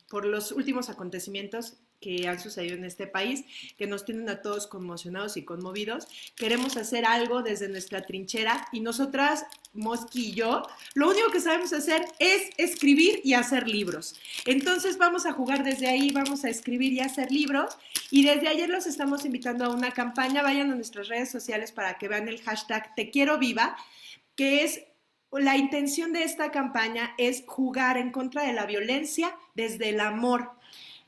por los últimos acontecimientos que han sucedido en este país, que nos tienen a todos conmocionados y conmovidos. Queremos hacer algo desde nuestra trinchera y nosotras, Mosqui y yo, lo único que sabemos hacer es escribir y hacer libros. Entonces vamos a jugar desde ahí, vamos a escribir y hacer libros y desde ayer los estamos invitando a una campaña. Vayan a nuestras redes sociales para que vean el hashtag Te Quiero Viva, que es la intención de esta campaña es jugar en contra de la violencia desde el amor.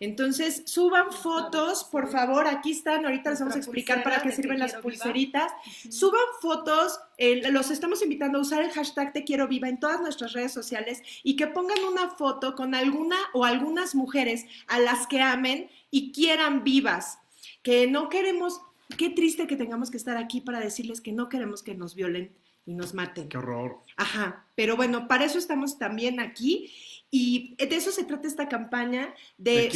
Entonces, suban fotos, por favor, aquí están, ahorita les vamos a explicar para qué sirven las pulseritas. Suban fotos, los estamos invitando a usar el hashtag Te Quiero Viva en todas nuestras redes sociales y que pongan una foto con alguna o algunas mujeres a las que amen y quieran vivas, que no queremos, qué triste que tengamos que estar aquí para decirles que no queremos que nos violen y nos maten. ¡Qué horror! Ajá, pero bueno, para eso estamos también aquí. Y de eso se trata esta campaña, de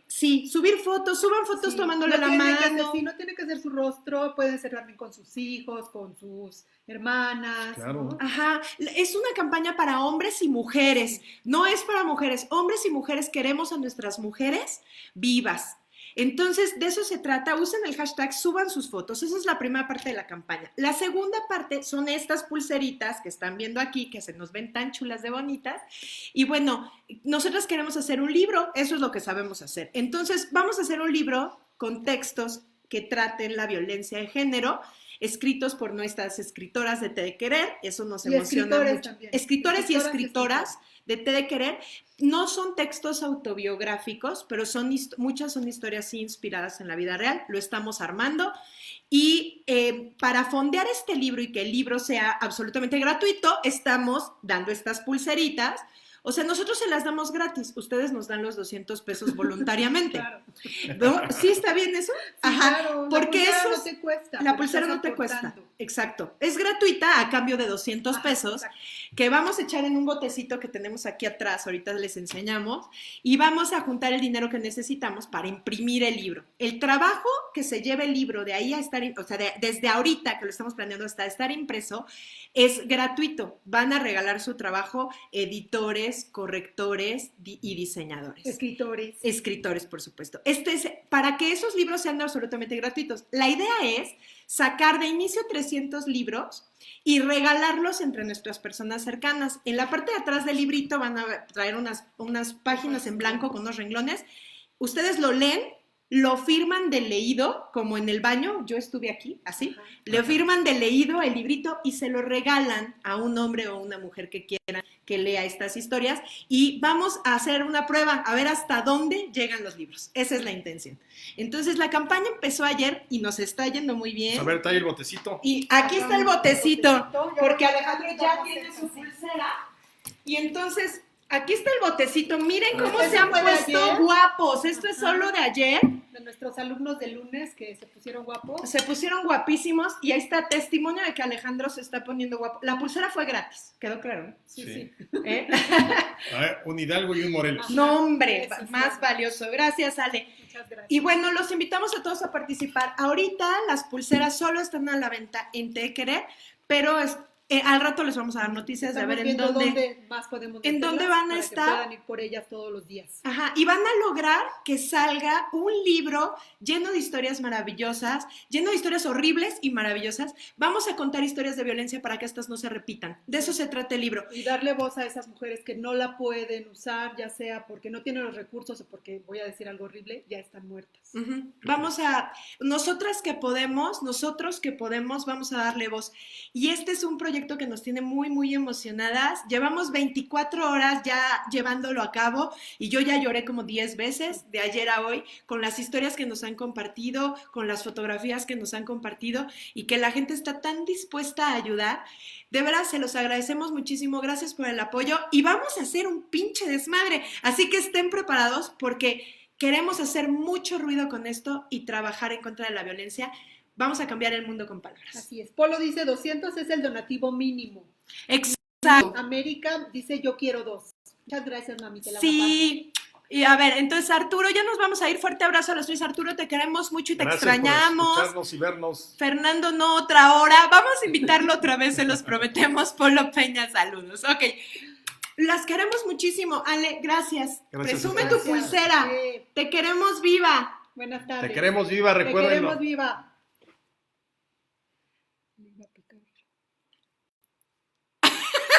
subir fotos, suban fotos tomándole la mano. No tiene que ser su rostro, pueden ser también con sus hijos, con sus hermanas. Claro. ¿No? Ajá, es una campaña para hombres y mujeres, no es para mujeres. Hombres y mujeres queremos a nuestras mujeres vivas. Entonces, de eso se trata, usen el hashtag, suban sus fotos, esa es la primera parte de la campaña. La segunda parte son estas pulseritas que están viendo aquí, que se nos ven tan chulas de bonitas, y bueno, nosotros queremos hacer un libro, eso es lo que sabemos hacer. Entonces, vamos a hacer un libro con textos que traten la violencia de género, escritos por nuestras escritoras de Té de Querer, eso nos emociona mucho. También. Escritores y escritoras de Té de Querer. No son textos autobiográficos, pero muchas son historias inspiradas en la vida real, lo estamos armando. Y para fondear este libro y que el libro sea absolutamente gratuito, estamos dando estas pulseritas. O sea, nosotros se las damos gratis, ustedes nos dan los 200 pesos voluntariamente. Claro. ¿No? ¿Sí está bien eso? Sí, ajá, claro, porque la pulsera eso no te cuesta. La pulsera no te cuesta, exacto. Es gratuita a cambio de 200 pesos, exacto, que vamos a echar en un botecito que tenemos aquí atrás, ahorita les enseñamos, y vamos a juntar el dinero que necesitamos para imprimir el libro. El trabajo que se lleve el libro de ahí a estar, o sea, desde ahorita que lo estamos planeando hasta estar impreso, es gratuito. Van a regalar su trabajo editores, correctores y diseñadores. Escritores, por supuesto. Para que esos libros sean absolutamente gratuitos. La idea es sacar de inicio 300 libros y regalarlos entre nuestras personas cercanas. En la parte de atrás del librito van a traer unas páginas en blanco con unos renglones. Ustedes lo leen, lo firman de leído, como en el baño, yo estuve aquí, así, le firman de leído el librito y se lo regalan a un hombre o una mujer que quieran que lea estas historias, y vamos a hacer una prueba, a ver hasta dónde llegan los libros. Esa es la intención. Entonces, la campaña empezó ayer y nos está yendo muy bien. A ver, trae el botecito. Y aquí está el botecito, porque Alejandro ya tiene su pulsera, y entonces... Aquí está el botecito, miren cómo se han puesto guapos. Esto es solo de ayer. De nuestros alumnos de lunes que se pusieron guapos. Se pusieron guapísimos y ahí está testimonio de que Alejandro se está poniendo guapo. La pulsera fue gratis, quedó claro, ¿no? Sí. A ver, un Hidalgo y un Morelos. No, hombre, más valioso. Gracias, Ale. Muchas gracias. Y bueno, los invitamos a todos a participar. Ahorita las pulseras solo están a la venta en Té de Querer, pero al rato les vamos a dar noticias de ver en dónde más podemos en dónde van a estar. Que puedan ir por ellas todos los días. Ajá, y van a lograr que salga un libro lleno de historias maravillosas, lleno de historias horribles y maravillosas. Vamos a contar historias de violencia para que estas no se repitan. De eso se trata el libro. Y darle voz a esas mujeres que no la pueden usar, ya sea porque no tienen los recursos o porque, voy a decir algo horrible, ya están muertas. Uh-huh. Nosotros que podemos, vamos a darle voz. Y este es un proyecto que nos tiene muy, muy emocionadas. Llevamos 24 horas ya llevándolo a cabo y yo ya lloré como 10 veces de ayer a hoy con las historias que nos han compartido, con las fotografías que nos han compartido y que la gente está tan dispuesta a ayudar. De verdad, se los agradecemos muchísimo. Gracias por el apoyo y vamos a hacer un pinche desmadre. Así que estén preparados porque queremos hacer mucho ruido con esto y trabajar en contra de la violencia. Vamos a cambiar el mundo con palabras. Así es. Polo dice 200 es el donativo mínimo. Exacto. América dice yo quiero 2. Muchas gracias, mami. Sí. Y a ver, entonces Arturo, ya nos vamos a ir. Fuerte abrazo a los tres. Arturo, te queremos mucho y te extrañamos. Por escucharnos y vernos. Fernando, no, otra hora. Vamos a invitarlo otra vez, se los prometemos. Polo Peña, saludos. Ok. Las queremos muchísimo. Ale, gracias. Presume tu pulsera. Sí. Te queremos viva. Buenas tardes. Te queremos viva, recuerden. Te queremos viva.